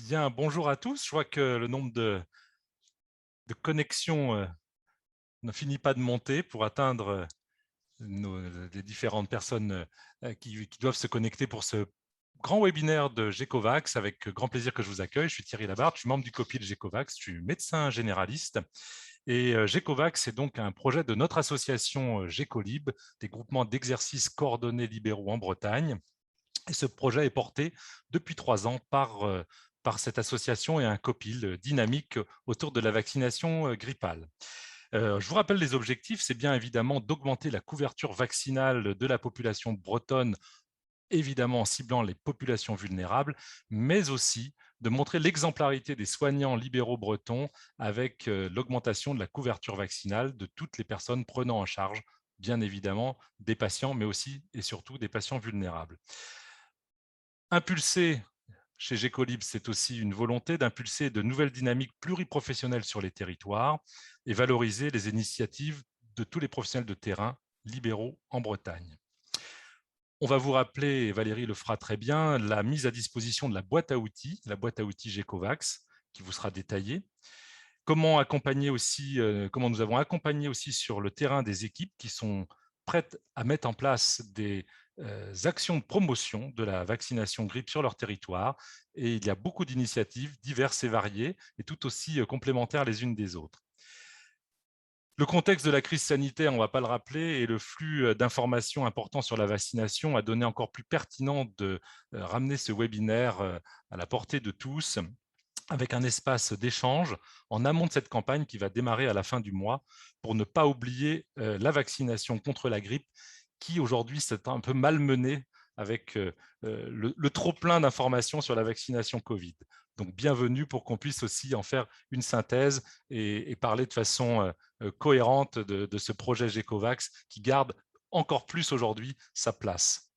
Bien, bonjour à tous. Je vois que le nombre de connexions ne finit pas de monter pour atteindre les différentes personnes qui doivent se connecter pour ce grand webinaire de GECOVAX. Avec grand plaisir que je vous accueille. Je suis Thierry Labarthe, je suis membre du COPI de GECOVAX, je suis médecin généraliste. Et GECOVAX est donc un projet de notre association GECOLIB, des groupements d'exercices coordonnés libéraux en Bretagne. Et ce projet est porté depuis 3 ans par cette association et un COPIL dynamique autour de la vaccination grippale. Je vous rappelle les objectifs, c'est bien évidemment d'augmenter la couverture vaccinale de la population bretonne, évidemment en ciblant les populations vulnérables, mais aussi de montrer l'exemplarité des soignants libéraux bretons avec l'augmentation de la couverture vaccinale de toutes les personnes prenant en charge, bien évidemment, des patients, mais aussi et surtout des patients vulnérables. Impulser chez GECOLIB, c'est aussi une volonté d'impulser de nouvelles dynamiques pluriprofessionnelles sur les territoires et valoriser les initiatives de tous les professionnels de terrain libéraux en Bretagne. On va vous rappeler, et Valérie le fera très bien, la mise à disposition de la boîte à outils GECOVAX, qui vous sera détaillée. Comment nous avons accompagné aussi sur le terrain des équipes qui sont prêtes à mettre en place des actions de promotion de la vaccination grippe sur leur territoire. Et il y a beaucoup d'initiatives diverses et variées et tout aussi complémentaires les unes des autres. Le contexte de la crise sanitaire, on ne va pas le rappeler, et le flux d'informations importants sur la vaccination a donné encore plus pertinent de ramener ce webinaire à la portée de tous, avec un espace d'échange en amont de cette campagne qui va démarrer à la fin du mois pour ne pas oublier la vaccination contre la grippe qui aujourd'hui s'est un peu malmenée avec le trop-plein d'informations sur la vaccination Covid. Donc bienvenue pour qu'on puisse aussi en faire une synthèse et parler de façon cohérente de ce projet GECOVAX qui garde encore plus aujourd'hui sa place.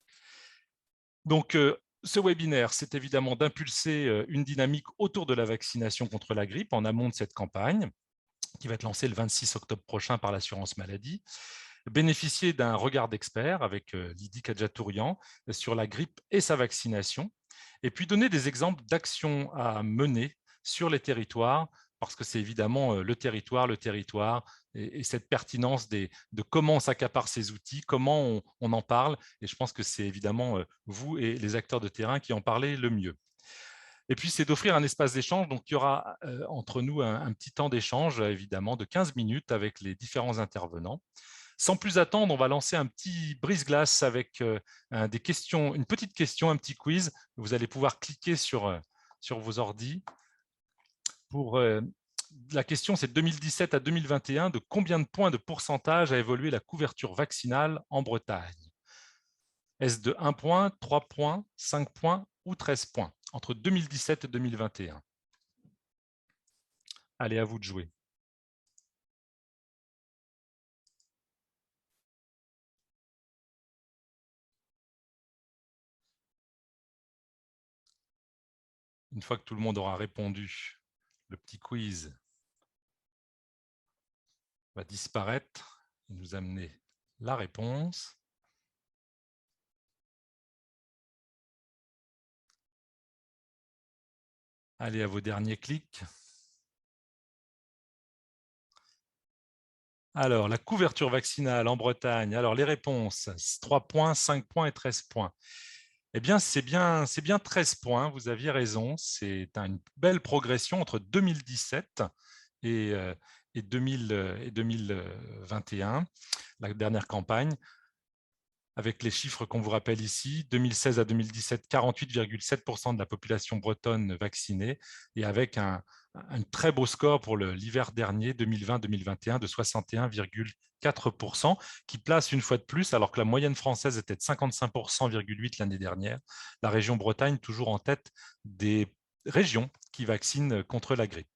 Donc, ce webinaire, c'est évidemment d'impulser une dynamique autour de la vaccination contre la grippe en amont de cette campagne, qui va être lancée le 26 octobre prochain par l'assurance maladie. Bénéficier d'un regard d'expert avec Lydie Kadjatourian sur la grippe et sa vaccination, et puis donner des exemples d'actions à mener sur les territoires, parce que c'est évidemment le territoire et cette pertinence de comment on s'accapare ces outils, comment on en parle, et je pense que c'est évidemment vous et les acteurs de terrain qui en parlez le mieux. Et puis, c'est d'offrir un espace d'échange. Donc, il y aura entre nous un petit temps d'échange, évidemment, de 15 minutes avec les différents intervenants. Sans plus attendre, on va lancer un petit brise-glace avec une petite question, un petit quiz. Vous allez pouvoir cliquer sur vos ordis. La question, c'est de 2017 à 2021, de combien de points de pourcentage a évolué la couverture vaccinale en Bretagne? Est-ce de 1 point, 3 points, 5 points ou 13 points entre 2017 et 2021? Allez, à vous de jouer. Une fois que tout le monde aura répondu, le petit quiz va disparaître et nous amener la réponse. Allez, à vos derniers clics. Alors, la couverture vaccinale en Bretagne. Alors, les réponses, 3 points, 5 points et 13 points. Eh bien, c'est bien 13 points, vous aviez raison. C'est une belle progression entre 2017 et 2021, la dernière campagne, avec les chiffres qu'on vous rappelle ici, 2016 à 2017, 48,7% de la population bretonne vaccinée, et avec un très beau score pour l'hiver dernier, 2020-2021, de 61,4%, qui place une fois de plus, alors que la moyenne française était de 55,8% l'année dernière, la région Bretagne toujours en tête des régions qui vaccinent contre la grippe.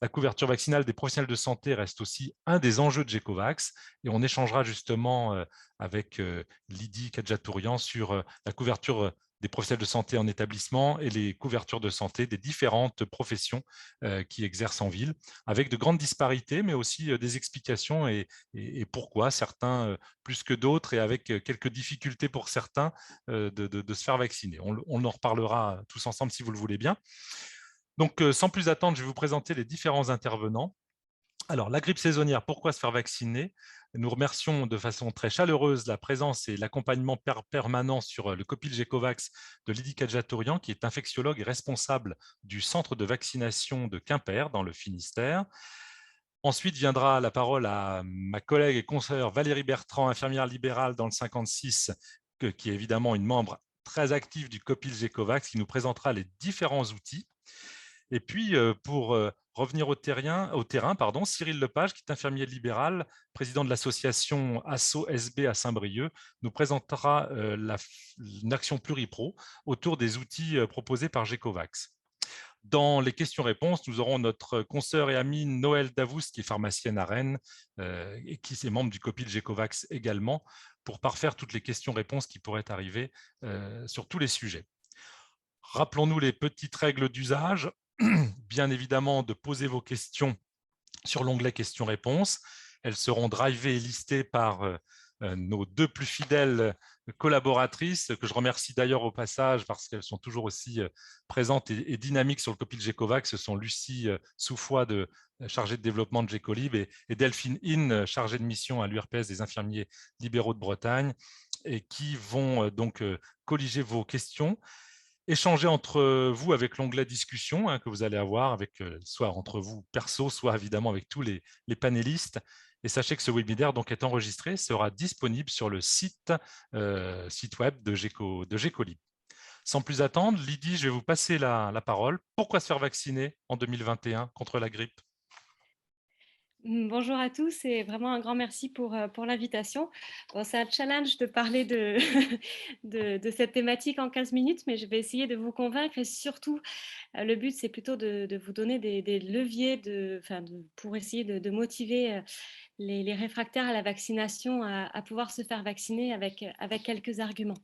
La couverture vaccinale des professionnels de santé reste aussi un des enjeux de GECOVAX, et on échangera justement avec Lydie Kadjatourian sur la couverture des professionnels de santé en établissement et les couvertures de santé des différentes professions qui exercent en ville, avec de grandes disparités, mais aussi des explications et pourquoi certains plus que d'autres, et avec quelques difficultés pour certains de se faire vacciner. On en reparlera tous ensemble si vous le voulez bien. Donc, sans plus attendre, je vais vous présenter les différents intervenants. Alors, la grippe saisonnière, pourquoi se faire vacciner? Nous remercions de façon très chaleureuse la présence et l'accompagnement permanent sur le Copil-Gecovax de Lydie Kadjatourian, qui est infectiologue et responsable du centre de vaccination de Quimper, dans le Finistère. Ensuite viendra la parole à ma collègue et consoeur Valérie Bertrand, infirmière libérale dans le 56, qui est évidemment une membre très active du Copil-Gecovax, qui nous présentera les différents outils. Et puis, pour revenir au terrain, Cyril Lepage, qui est infirmier libéral, président de l'association ASSO-SB à Saint-Brieuc, nous présentera une action pluripro autour des outils proposés par Gecovax. Dans les questions-réponses, nous aurons notre consoeur et amie Noël Davous, qui est pharmacienne à Rennes et qui est membre du COPIL Gecovax également, pour parfaire toutes les questions-réponses qui pourraient arriver sur tous les sujets. Rappelons-nous les petites règles d'usage. Bien évidemment, de poser vos questions sur l'onglet questions-réponses. Elles seront drivées et listées par nos deux plus fidèles collaboratrices, que je remercie d'ailleurs au passage parce qu'elles sont toujours aussi présentes et dynamiques sur le Copil Gecovax. Ce sont Lucie Soufoy, chargée de développement de Gecolib, et Delphine In, chargée de mission à l'URPS des infirmiers libéraux de Bretagne, et qui vont donc colliger vos questions, échanger entre vous avec l'onglet discussion que vous allez avoir, avec, soit entre vous perso, soit évidemment avec tous les panélistes. Et sachez que ce webinaire donc, est enregistré, sera disponible sur le site web de Gecolib. Sans plus attendre, Lydie, je vais vous passer la parole. Pourquoi se faire vacciner en 2021 contre la grippe? Bonjour à tous et vraiment un grand merci pour l'invitation. Bon, c'est un challenge de parler de, de cette thématique en 15 minutes, mais je vais essayer de vous convaincre et surtout, le but, c'est plutôt de vous donner des leviers pour essayer de motiver les réfractaires à la vaccination à pouvoir se faire vacciner avec quelques arguments.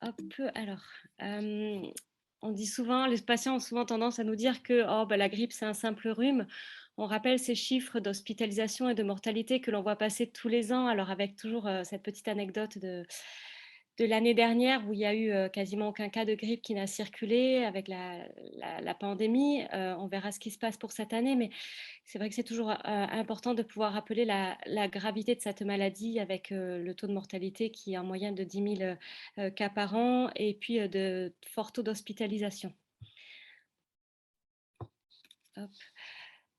Hop, alors, on dit souvent, les patients ont souvent tendance à nous dire que oh, bah, la grippe, c'est un simple rhume. On rappelle ces chiffres d'hospitalisation et de mortalité que l'on voit passer tous les ans. Alors, avec toujours cette petite anecdote de l'année dernière où il y a eu quasiment aucun cas de grippe qui n'a circulé avec la pandémie. On verra ce qui se passe pour cette année, mais c'est vrai que c'est toujours important de pouvoir rappeler la gravité de cette maladie avec le taux de mortalité qui est en moyenne de 10 000 cas par an et puis de forts taux d'hospitalisation. Hop.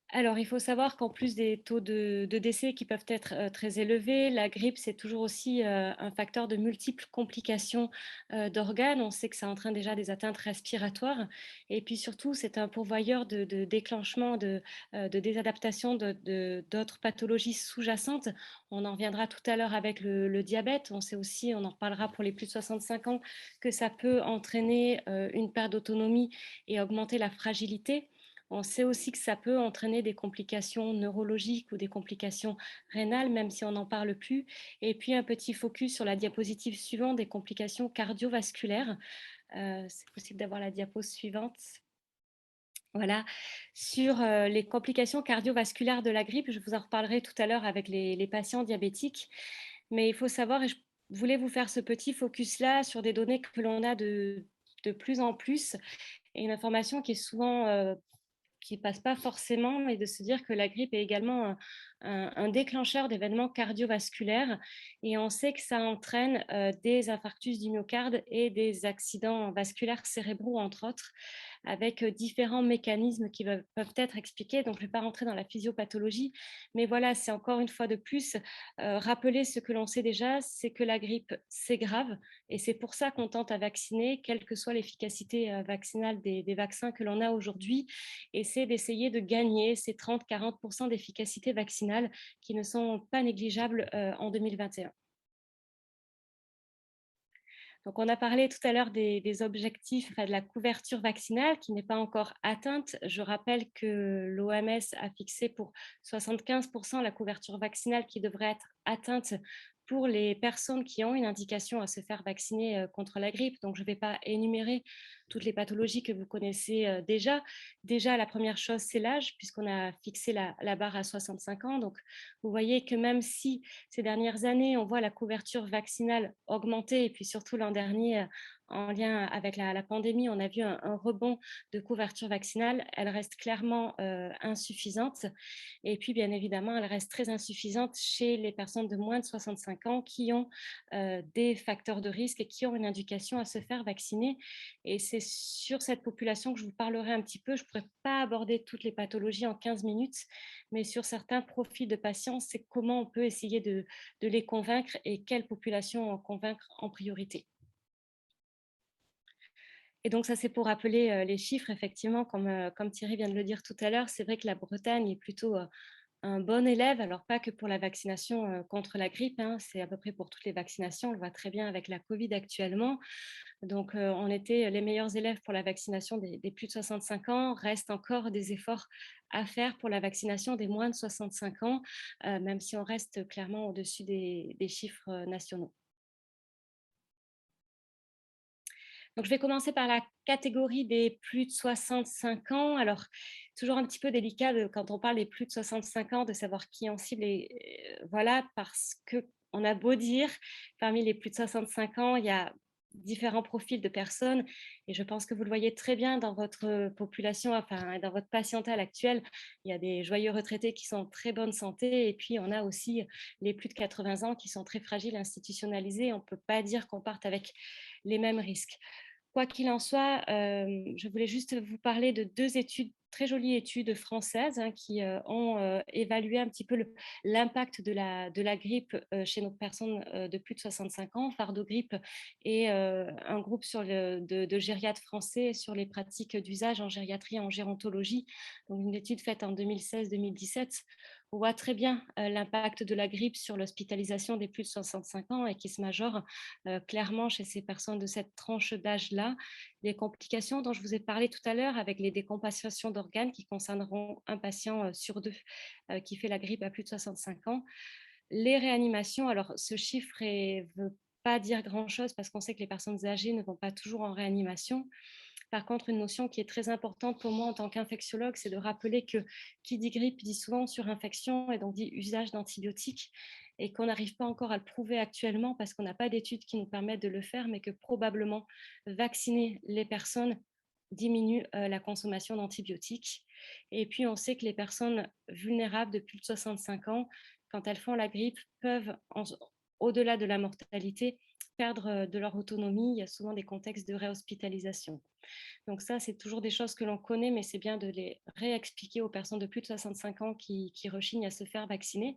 Alors, il faut savoir qu'en plus des taux de décès qui peuvent être très élevés, la grippe, c'est toujours aussi un facteur de multiples complications d'organes. On sait que ça entraîne déjà des atteintes respiratoires. Et puis surtout, c'est un pourvoyeur de déclenchement, de désadaptation d'autres pathologies sous-jacentes. On en reviendra tout à l'heure avec le diabète. On sait aussi, on en reparlera pour les plus de 65 ans, que ça peut entraîner une perte d'autonomie et augmenter la fragilité. On sait aussi que ça peut entraîner des complications neurologiques ou des complications rénales, même si on n'en parle plus. Et puis un petit focus sur la diapositive suivante des complications cardiovasculaires. C'est possible d'avoir la diapo suivante. Voilà, sur les complications cardiovasculaires de la grippe, je vous en reparlerai tout à l'heure avec les patients diabétiques. Mais il faut savoir, et je voulais vous faire ce petit focus-là sur des données que l'on a de plus en plus, et une information qui est souvent qui passe pas forcément, mais de se dire que la grippe est également un déclencheur d'événements cardiovasculaires. Et on sait que ça entraîne des infarctus du myocarde et des accidents vasculaires cérébraux, entre autres, avec différents mécanismes qui peuvent être expliqués. Donc, je ne vais pas rentrer dans la physiopathologie, mais voilà, c'est encore une fois de plus rappeler ce que l'on sait déjà, c'est que la grippe, c'est grave, et c'est pour ça qu'on tente à vacciner, quelle que soit l'efficacité vaccinale des vaccins que l'on a aujourd'hui, et c'est d'essayer de gagner ces 30-40% d'efficacité vaccinale qui ne sont pas négligeables en 2021. Donc, on a parlé tout à l'heure des objectifs, enfin, de la couverture vaccinale qui n'est pas encore atteinte. Je rappelle que l'OMS a fixé pour 75% la couverture vaccinale qui devrait être atteinte pour les personnes qui ont une indication à se faire vacciner contre la grippe. Donc, je ne vais pas énumérer toutes les pathologies que vous connaissez déjà. Déjà, la première chose, c'est l'âge, puisqu'on a fixé la barre à 65 ans. Donc, vous voyez que même si ces dernières années, on voit la couverture vaccinale augmenter, et puis surtout l'an dernier, en lien avec la pandémie, on a vu un rebond de couverture vaccinale. Elle reste clairement insuffisante. Et puis, bien évidemment, elle reste très insuffisante chez les personnes de moins de 65 ans qui ont des facteurs de risque et qui ont une indication à se faire vacciner. Et c'est sur cette population que je vous parlerai un petit peu. Je ne pourrais pas aborder toutes les pathologies en 15 minutes, mais sur certains profils de patients, c'est comment on peut essayer de les convaincre et quelle population en convaincre en priorité. Et donc ça, c'est pour rappeler les chiffres, effectivement, comme Thierry vient de le dire tout à l'heure, c'est vrai que la Bretagne est plutôt un bon élève, alors pas que pour la vaccination contre la grippe, hein, c'est à peu près pour toutes les vaccinations, on le voit très bien avec la Covid actuellement. Donc on était les meilleurs élèves pour la vaccination des plus de 65 ans. Reste encore des efforts à faire pour la vaccination des moins de 65 ans, même si on reste clairement au-dessus des chiffres nationaux. Donc, je vais commencer par la catégorie des plus de 65 ans. Alors, toujours un petit peu délicat quand on parle des plus de 65 ans de savoir qui on cible. Et voilà, parce qu'on a beau dire, parmi les plus de 65 ans, il y a différents profils de personnes. Et je pense que vous le voyez très bien dans votre population, enfin, dans votre patientèle actuelle. Il y a des joyeux retraités qui sont en très bonne santé. Et puis, on a aussi les plus de 80 ans qui sont très fragiles, institutionnalisés. On ne peut pas dire qu'on parte avec les mêmes risques. Quoi qu'il en soit, je voulais juste vous parler de 2 études, très jolies études françaises, hein, qui ont évalué un petit peu l'impact de la grippe chez nos personnes de plus de 65 ans, Fardeau Grippe, et un groupe de gériatres français sur les pratiques d'usage en gériatrie et en gérontologie. Donc une étude faite en 2016-2017. On voit très bien l'impact de la grippe sur l'hospitalisation des plus de 65 ans et qui se majore clairement chez ces personnes de cette tranche d'âge-là. Les complications dont je vous ai parlé tout à l'heure avec les décompensations d'organes qui concerneront un patient sur 2 qui fait la grippe à plus de 65 ans. Les réanimations, alors ce chiffre ne veut pas dire grand-chose parce qu'on sait que les personnes âgées ne vont pas toujours en réanimation. Par contre, une notion qui est très importante pour moi en tant qu'infectiologue, c'est de rappeler que qui dit grippe dit souvent surinfection et donc dit usage d'antibiotiques et qu'on n'arrive pas encore à le prouver actuellement parce qu'on n'a pas d'études qui nous permettent de le faire, mais que probablement vacciner les personnes diminue la consommation d'antibiotiques. Et puis, on sait que les personnes vulnérables de plus de 65 ans, quand elles font la grippe, peuvent, au-delà de la mortalité, perdre de leur autonomie. Il y a souvent des contextes de réhospitalisation. Donc ça, c'est toujours des choses que l'on connaît, mais c'est bien de les réexpliquer aux personnes de plus de 65 ans qui rechignent à se faire vacciner.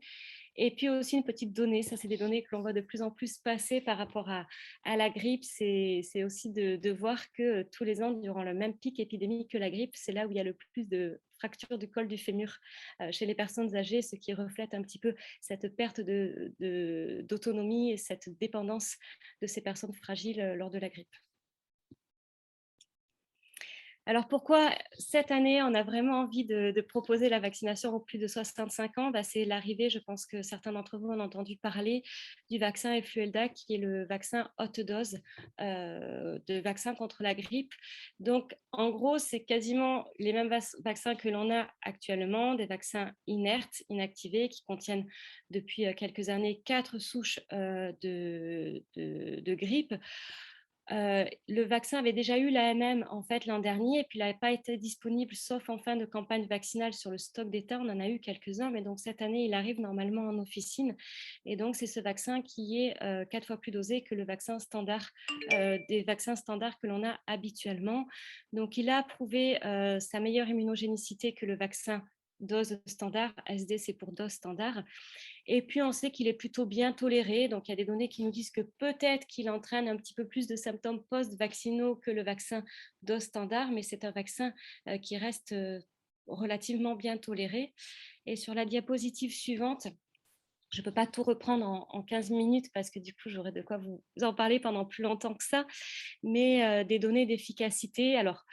Et puis aussi une petite donnée, ça c'est des données que l'on voit de plus en plus passer par rapport à la grippe, c'est aussi de voir que tous les ans, durant le même pic épidémique que la grippe, c'est là où il y a le plus de fractures du col du fémur chez les personnes âgées, ce qui reflète un petit peu cette perte d'autonomie et cette dépendance de ces personnes fragiles lors de la grippe. Alors pourquoi cette année, on a vraiment envie de proposer la vaccination aux plus de 65 ans? C'est l'arrivée, je pense que certains d'entre vous ont entendu parler du vaccin Influenza, qui est le vaccin haute dose de vaccin contre la grippe. Donc en gros, c'est quasiment les mêmes vaccins que l'on a actuellement, des vaccins inertes, inactivés, qui contiennent depuis quelques années 4 souches de grippe. Le vaccin avait déjà eu l'AMM en fait l'an dernier et puis il n'avait pas été disponible sauf en fin de campagne vaccinale sur le stock d'État. On en a eu quelques-uns, mais donc cette année, il arrive normalement en officine. Et donc, c'est ce vaccin qui est 4 fois plus dosé que le vaccin standard, des vaccins standards que l'on a habituellement. Donc, il a prouvé sa meilleure immunogénicité que le vaccin dose standard. SD, c'est pour dose standard. Et puis, on sait qu'il est plutôt bien toléré. Donc, il y a des données qui nous disent que peut-être qu'il entraîne un petit peu plus de symptômes post-vaccinaux que le vaccin dose standard, mais c'est un vaccin qui reste relativement bien toléré. Et sur la diapositive suivante, je ne peux pas tout reprendre en 15 minutes parce que du coup, j'aurais de quoi vous en parler pendant plus longtemps que ça, mais des données d'efficacité. Alors,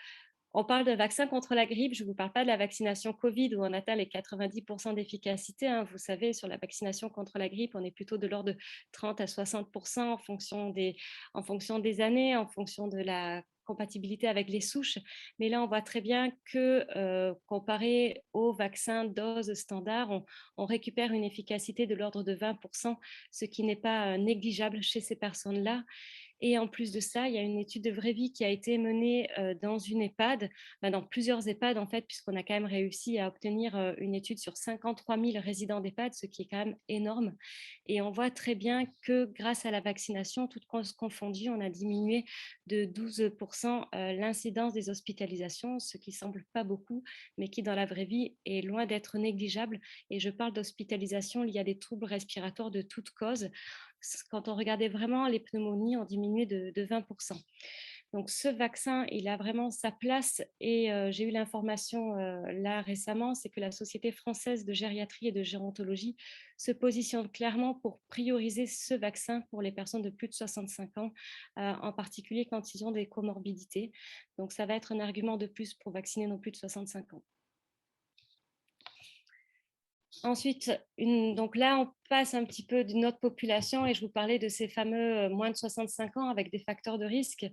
on parle de vaccin contre la grippe, je ne vous parle pas de la vaccination Covid où on atteint les 90% d'efficacité. Hein. Vous savez, sur la vaccination contre la grippe, on est plutôt de l'ordre de 30 à 60% en fonction des années, en fonction de la compatibilité avec les souches, mais là, on voit très bien que, comparé aux vaccins doses standard, on récupère une efficacité de l'ordre de 20, ce qui n'est pas négligeable chez ces personnes-là. Et en plus de ça, il y a une étude de vraie vie qui a été menée dans une EHPAD, dans plusieurs EHPAD en fait, puisqu'on a quand même réussi à obtenir une étude sur 53 000 résidents d'EHPAD, ce qui est quand même énorme. Et on voit très bien que grâce à la vaccination, toutes causes confondues, on a diminué de 12% l'incidence des hospitalisations, ce qui semble pas beaucoup, mais qui dans la vraie vie est loin d'être négligeable. Et je parle d'hospitalisation liée à des troubles respiratoires de toute cause. Quand on regardait vraiment les pneumonies, on diminuait de 20%. Donc ce vaccin, il a vraiment sa place et j'ai eu l'information là récemment, c'est que la Société française de gériatrie et de gérontologie se positionne clairement pour prioriser ce vaccin pour les personnes de plus de 65 ans, en particulier quand ils ont des comorbidités. Donc ça va être un argument de plus pour vacciner nos plus de 65 ans. Ensuite, donc là, on passe un petit peu d'une autre population et je vous parlais de ces fameux moins de 65 ans avec des facteurs de risque.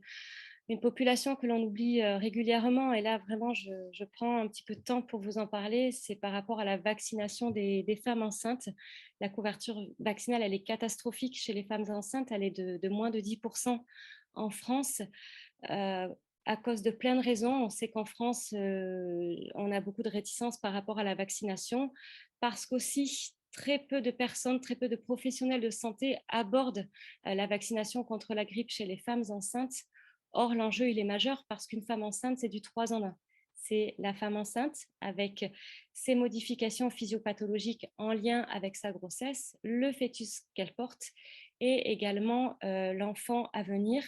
Une population que l'on oublie régulièrement, et là, vraiment, je prends un petit peu de temps pour vous en parler, c'est par rapport à la vaccination des femmes enceintes. La couverture vaccinale, elle est catastrophique chez les femmes enceintes, elle est de moins de 10% en France. Euh, à cause de plein de raisons. On sait qu'en France, on a beaucoup de réticences par rapport à la vaccination, parce qu'aussi très peu de personnes, très peu de professionnels de santé abordent la vaccination contre la grippe chez les femmes enceintes. Or, l'enjeu, il est majeur parce qu'une femme enceinte, c'est du 3 en 1. C'est la femme enceinte avec ses modifications physiopathologiques en lien avec sa grossesse, le fœtus qu'elle porte et également l'enfant à venir.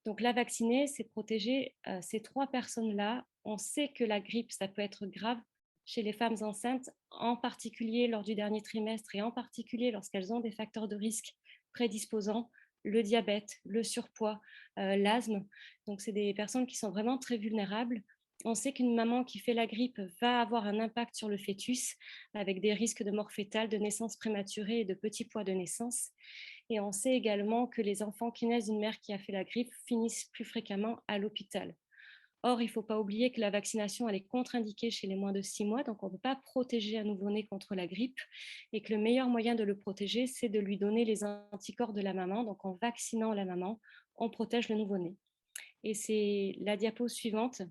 Donc la vacciner, c'est protéger ces trois personnes-là. On sait que la grippe, ça peut être grave chez les femmes enceintes, en particulier lors du dernier trimestre et en particulier lorsqu'elles ont des facteurs de risque prédisposants, le diabète, le surpoids, l'asthme. Donc c'est des personnes qui sont vraiment très vulnérables. On sait qu'une maman qui fait la grippe va avoir un impact sur le fœtus avec des risques de mort fœtale, de naissance prématurée et de petits poids de naissance. Et on sait également que les enfants qui naissent d'une mère qui a fait la grippe finissent plus fréquemment à l'hôpital. Or, il ne faut pas oublier que la vaccination, elle est contre-indiquée chez les moins de 6 mois, donc on ne peut pas protéger un nouveau-né contre la grippe, et que le meilleur moyen de le protéger, c'est de lui donner les anticorps de la maman. Donc en vaccinant la maman, on protège le nouveau-né. Et c'est la diapo suivante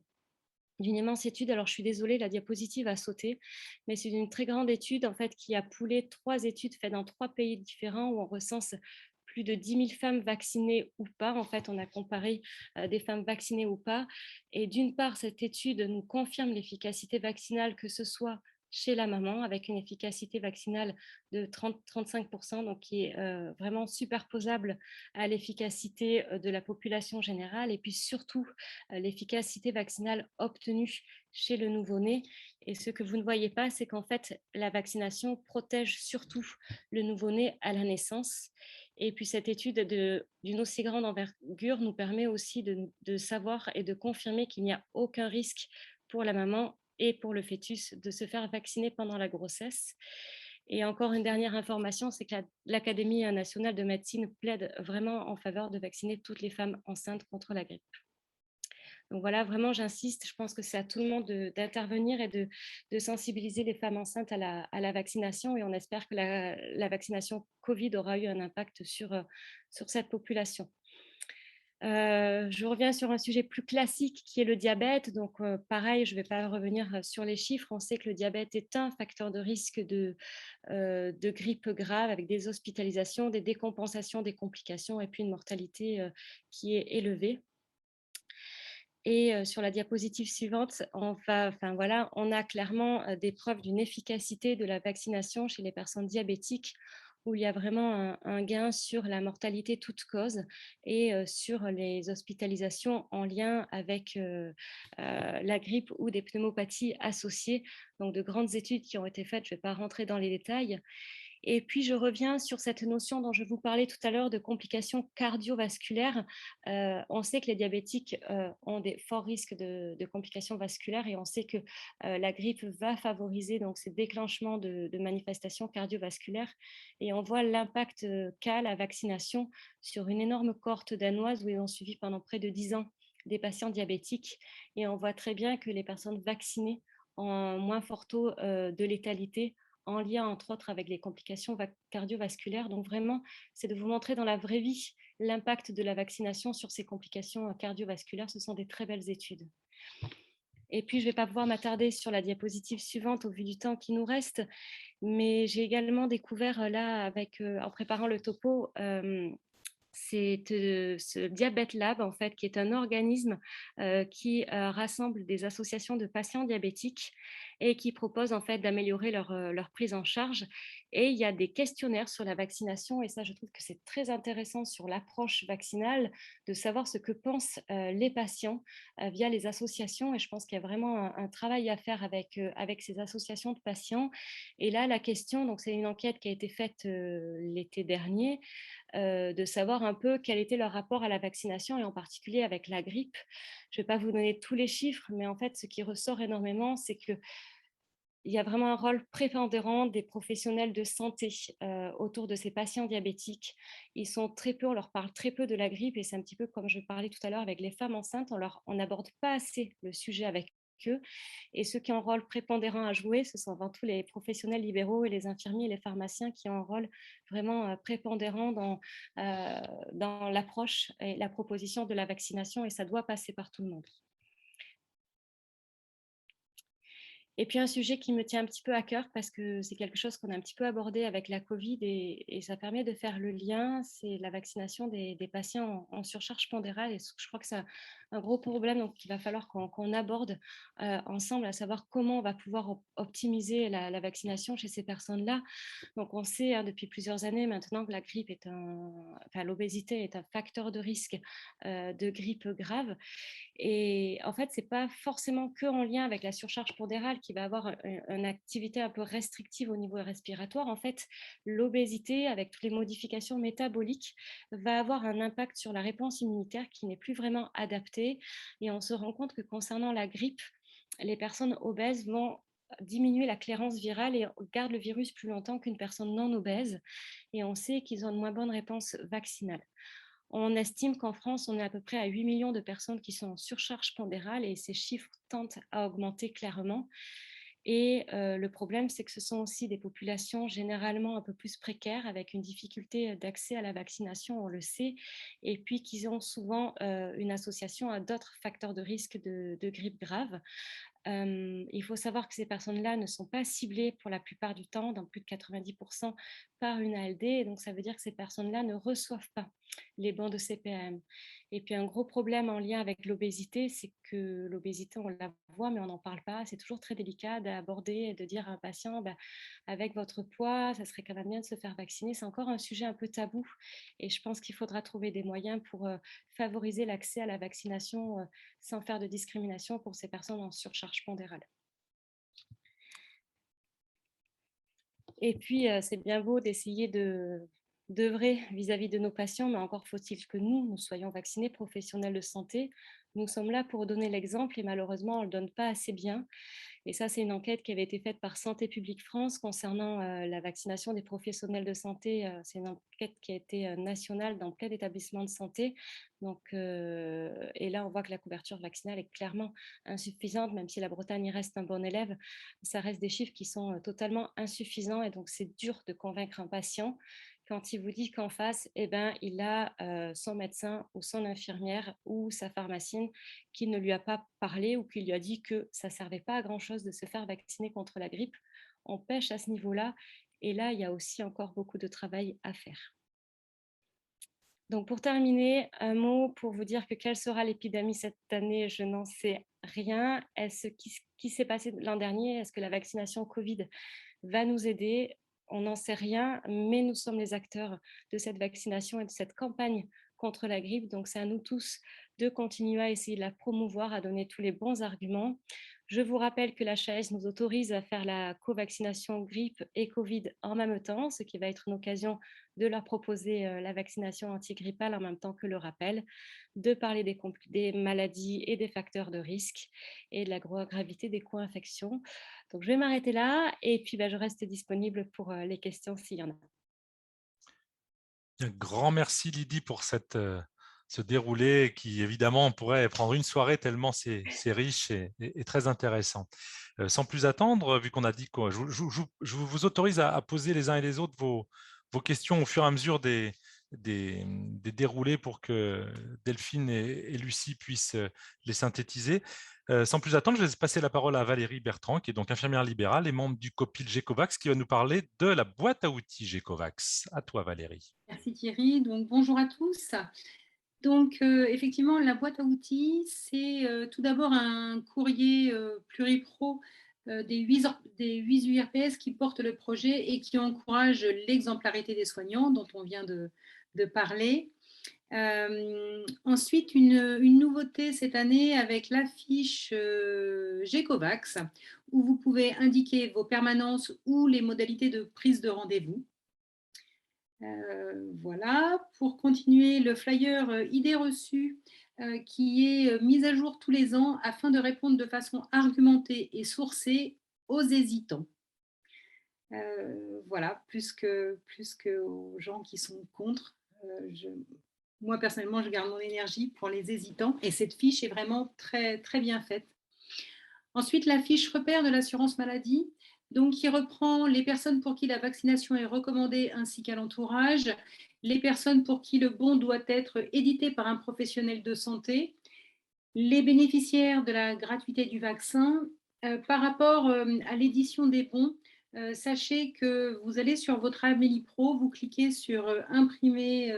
d'une immense étude. Alors, je suis désolée, la diapositive a sauté, mais c'est une très grande étude en fait qui a poolé 3 études faites dans 3 pays différents où on recense plus de 10 000 femmes vaccinées ou pas. En fait, on a comparé des femmes vaccinées ou pas. Et d'une part, cette étude nous confirme l'efficacité vaccinale, que ce soit chez la maman, avec une efficacité vaccinale de 30-35%, donc qui est vraiment superposable à l'efficacité de la population générale, et puis surtout l'efficacité vaccinale obtenue chez le nouveau-né. Et ce que vous ne voyez pas, c'est qu'en fait, la vaccination protège surtout le nouveau-né à la naissance. Et puis cette étude d'une aussi grande envergure nous permet aussi de savoir et de confirmer qu'il n'y a aucun risque pour la maman et pour le fœtus de se faire vacciner pendant la grossesse. Et encore une dernière information, c'est que l'Académie nationale de médecine plaide vraiment en faveur de vacciner toutes les femmes enceintes contre la grippe. Donc voilà, vraiment, j'insiste, je pense que c'est à tout le monde d'intervenir et de sensibiliser les femmes enceintes à la vaccination, et on espère que la vaccination Covid aura eu un impact sur cette population. Je reviens sur un sujet plus classique qui est le diabète. Donc, pareil, je ne vais pas revenir sur les chiffres. On sait que le diabète est un facteur de risque de grippe grave avec des hospitalisations, des décompensations, des complications et puis une mortalité qui est élevée. Et sur la diapositive suivante, on a clairement des preuves d'une efficacité de la vaccination chez les personnes diabétiques, où il y a vraiment un gain sur la mortalité toute cause et sur les hospitalisations en lien avec la grippe ou des pneumopathies associées. Donc de grandes études qui ont été faites, je ne vais pas rentrer dans les détails. Et puis, je reviens sur cette notion dont je vous parlais tout à l'heure de complications cardiovasculaires. On sait que les diabétiques ont des forts risques de complications vasculaires, et on sait que la grippe va favoriser donc, ces déclenchements de manifestations cardiovasculaires. Et on voit l'impact qu'a la vaccination sur une énorme cohorte danoise où ils ont suivi pendant près de 10 ans des patients diabétiques. Et on voit très bien que les personnes vaccinées ont un moins fort taux de létalité en lien, entre autres, avec les complications cardiovasculaires. Donc vraiment, c'est de vous montrer dans la vraie vie l'impact de la vaccination sur ces complications cardiovasculaires. Ce sont des très belles études. Et puis, je ne vais pas pouvoir m'attarder sur la diapositive suivante au vu du temps qui nous reste, mais j'ai également découvert là, en préparant le topo, c'est ce Diabète Lab, en fait, qui est un organisme qui rassemble des associations de patients diabétiques et qui propose en fait d'améliorer leur prise en charge. Et il y a des questionnaires sur la vaccination, et ça, je trouve que c'est très intéressant sur l'approche vaccinale, de savoir ce que pensent les patients via les associations. Et je pense qu'il y a vraiment un travail à faire avec ces associations de patients. Et là, la question, donc c'est une enquête qui a été faite l'été dernier, de savoir un peu quel était leur rapport à la vaccination et en particulier avec la grippe. Je ne vais pas vous donner tous les chiffres, mais en fait, ce qui ressort énormément, c'est qu'il y a vraiment un rôle prépondérant des professionnels de santé autour de ces patients diabétiques. Ils sont très peu, on leur parle très peu de la grippe, et c'est un petit peu comme je parlais tout à l'heure avec les femmes enceintes, on n'aborde pas assez le sujet avec eux. Et ceux qui ont un rôle prépondérant à jouer, ce sont avant tout les professionnels libéraux et les infirmiers et les pharmaciens qui ont un rôle vraiment prépondérant dans l'approche et la proposition de la vaccination, et ça doit passer par tout le monde. Et puis un sujet qui me tient un petit peu à cœur, parce que c'est quelque chose qu'on a un petit peu abordé avec la Covid, et ça permet de faire le lien, c'est la vaccination des patients en surcharge pondérale. Et je crois que c'est un gros problème qu'il va falloir qu'on aborde ensemble, à savoir comment on va pouvoir optimiser la vaccination chez ces personnes-là. Donc on sait depuis plusieurs années maintenant que la grippe l'obésité est un facteur de risque de grippe grave. Et en fait, ce n'est pas forcément que en lien avec la surcharge pondérale qui va avoir une activité un peu restrictive au niveau respiratoire. En fait, l'obésité, avec toutes les modifications métaboliques, va avoir un impact sur la réponse immunitaire qui n'est plus vraiment adaptée. Et on se rend compte que concernant la grippe, les personnes obèses vont diminuer la clairance virale et gardent le virus plus longtemps qu'une personne non obèse. Et on sait qu'ils ont une moins bonne réponse vaccinale. On estime qu'en France, on est à peu près à 8 millions de personnes qui sont en surcharge pondérale, et ces chiffres tendent à augmenter clairement. Et le problème, c'est que ce sont aussi des populations généralement un peu plus précaires, avec une difficulté d'accès à la vaccination, on le sait, et puis qu'ils ont souvent une association à d'autres facteurs de risque de grippe grave. Il faut savoir que ces personnes-là ne sont pas ciblées pour la plupart du temps, dans plus de 90%, par une ALD. Et donc, ça veut dire que ces personnes-là ne reçoivent pas les bons de CPAM. Et puis, un gros problème en lien avec l'obésité, c'est que l'obésité, on la voit, mais on n'en parle pas. C'est toujours très délicat d'aborder et de dire à un patient, avec votre poids, ça serait quand même bien de se faire vacciner. C'est encore un sujet un peu tabou. Et je pense qu'il faudra trouver des moyens pour favoriser l'accès à la vaccination sans faire de discrimination pour ces personnes en surcharge pondérale. Et puis, c'est bien beau d'essayer d'œuvrer vis-à-vis de nos patients, mais encore faut-il que nous soyons vaccinés, professionnels de santé. Nous sommes là pour donner l'exemple, et malheureusement, on ne le donne pas assez bien. Et ça, c'est une enquête qui avait été faite par Santé publique France concernant la vaccination des professionnels de santé. C'est une enquête qui a été nationale dans plein d'établissements de santé. Donc, et là, on voit que la couverture vaccinale est clairement insuffisante, même si la Bretagne reste un bon élève. Ça reste des chiffres qui sont totalement insuffisants, et donc c'est dur de convaincre un patient quand il vous dit qu'en face, il a son médecin ou son infirmière ou sa pharmacienne qui ne lui a pas parlé, ou qui lui a dit que ça ne servait pas à grand-chose de se faire vacciner contre la grippe. On pêche à ce niveau-là, et là, il y a aussi encore beaucoup de travail à faire. Donc pour terminer, un mot pour vous dire que quelle sera l'épidémie cette année, je n'en sais rien. Est-ce qui s'est passé l'an dernier? Est-ce que la vaccination Covid va nous aider? On n'en sait rien, mais nous sommes les acteurs de cette vaccination et de cette campagne contre la grippe. Donc c'est à nous tous de continuer à essayer de la promouvoir, à donner tous les bons arguments. Je vous rappelle que la l'HAS nous autorise à faire la co-vaccination grippe et Covid en même temps, ce qui va être une occasion de leur proposer la vaccination antigrippale en même temps que le rappel, de parler des maladies et des facteurs de risque et de la gravité des co-infections. Donc, je vais m'arrêter là, et puis je reste disponible pour les questions s'il y en a. Un grand merci Lydie pour se dérouler et qui, évidemment, on pourrait prendre une soirée tellement c'est riche et très intéressant. Sans plus attendre, vu qu'on a dit que je vous autorise à poser les uns et les autres vos questions au fur et à mesure des déroulés pour que Delphine et Lucie puissent les synthétiser. Sans plus attendre, je vais passer la parole à Valérie Bertrand, qui est donc infirmière libérale et membre du COPIL GECOVAX, qui va nous parler de la boîte à outils GECOVAX. À toi, Valérie. Merci Thierry. Donc, bonjour à tous. Donc, effectivement, la boîte à outils, c'est tout d'abord un courrier pluripro des 8 URPS qui portent le projet et qui encourage l'exemplarité des soignants dont on vient de parler. Ensuite, une nouveauté cette année avec l'affiche GECOVAX, où vous pouvez indiquer vos permanences ou les modalités de prise de rendez-vous. Voilà, pour continuer, le flyer idées reçues qui est mis à jour tous les ans afin de répondre de façon argumentée et sourcée aux hésitants. Voilà, plus que aux gens qui sont contre. Moi, personnellement, je garde mon énergie pour les hésitants et cette fiche est vraiment très, très bien faite. Ensuite, la fiche repère de l'assurance maladie, donc qui reprend les personnes pour qui la vaccination est recommandée ainsi qu'à l'entourage, les personnes pour qui le bon doit être édité par un professionnel de santé, les bénéficiaires de la gratuité du vaccin. Par rapport à l'édition des bons, sachez que vous allez sur votre Amélie Pro, vous cliquez sur imprimer,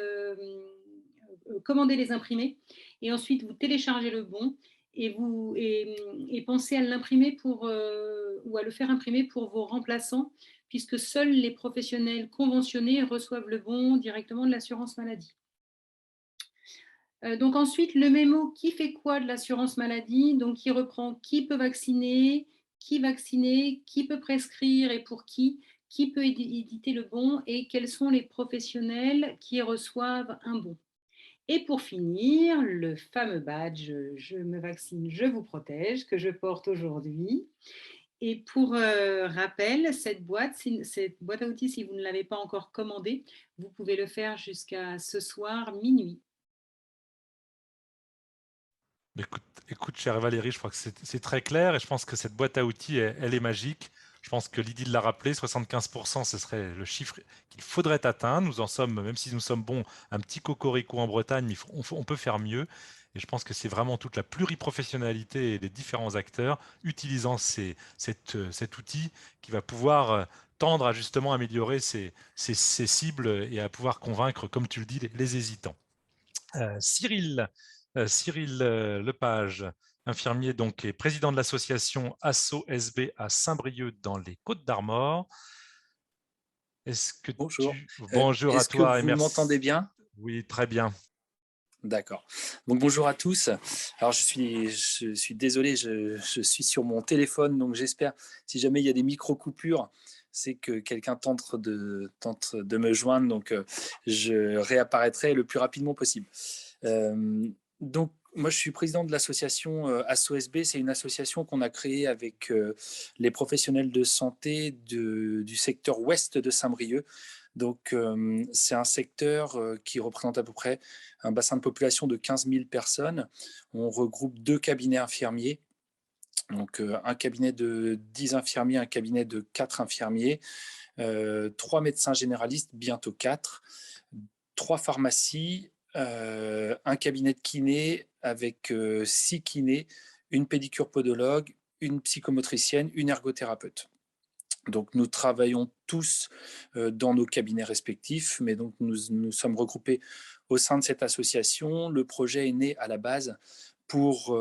commander les imprimés et ensuite vous téléchargez le bon et pensez à l'imprimer ou à le faire imprimer pour vos remplaçants, puisque seuls les professionnels conventionnés reçoivent le bon directement de l'assurance maladie. Donc ensuite, le mémo qui fait quoi de l'assurance maladie, donc qui reprend qui peut vacciner, qui peut prescrire et pour qui peut éditer le bon et quels sont les professionnels qui reçoivent un bon. Et pour finir, le fameux badge « Je me vaccine, je vous protège » que je porte aujourd'hui. Et pour rappel, cette boîte à outils, si vous ne l'avez pas encore commandée, vous pouvez le faire jusqu'à ce soir minuit. Écoute, chère Valérie, je crois que c'est très clair et je pense que cette boîte à outils, elle est magique. Je pense que Lydie l'a rappelé, 75%, ce serait le chiffre qu'il faudrait atteindre. Nous en sommes, même si nous sommes bons, un petit cocorico en Bretagne, mais on peut faire mieux. Et je pense que c'est vraiment toute la pluriprofessionnalité des différents acteurs utilisant cet outil qui va pouvoir tendre à justement améliorer ces cibles et à pouvoir convaincre, comme tu le dis, les hésitants. Cyril Lepage, infirmier donc et président de l'association Asso SB à Saint-Brieuc dans les Côtes-d'Armor. Est-ce que Bonjour. Bonjour à Est-ce que toi et vous merci. m'entendez bien? Oui, très bien. D'accord. Donc bonjour à tous. Alors je suis désolé, je suis sur mon téléphone, donc j'espère, si jamais il y a des micro-coupures, c'est que quelqu'un tente de me joindre, donc je réapparaîtrai le plus rapidement possible. Donc moi je suis président de l'association ASSO-SB, c'est une association qu'on a créée avec les professionnels de santé du secteur ouest de Saint-Brieuc. Donc c'est un secteur qui représente à peu près un bassin de population de 15 000 personnes. On regroupe 2 cabinets infirmiers, donc un cabinet de 10 infirmiers, un cabinet de 4 infirmiers, 3 médecins généralistes, bientôt 4, 3 pharmacies, un cabinet de kiné avec 6 kinés, une pédicure podologue, une psychomotricienne, une ergothérapeute. Donc nous travaillons tous dans nos cabinets respectifs, mais donc nous sommes regroupés au sein de cette association. Le projet est né à la base pour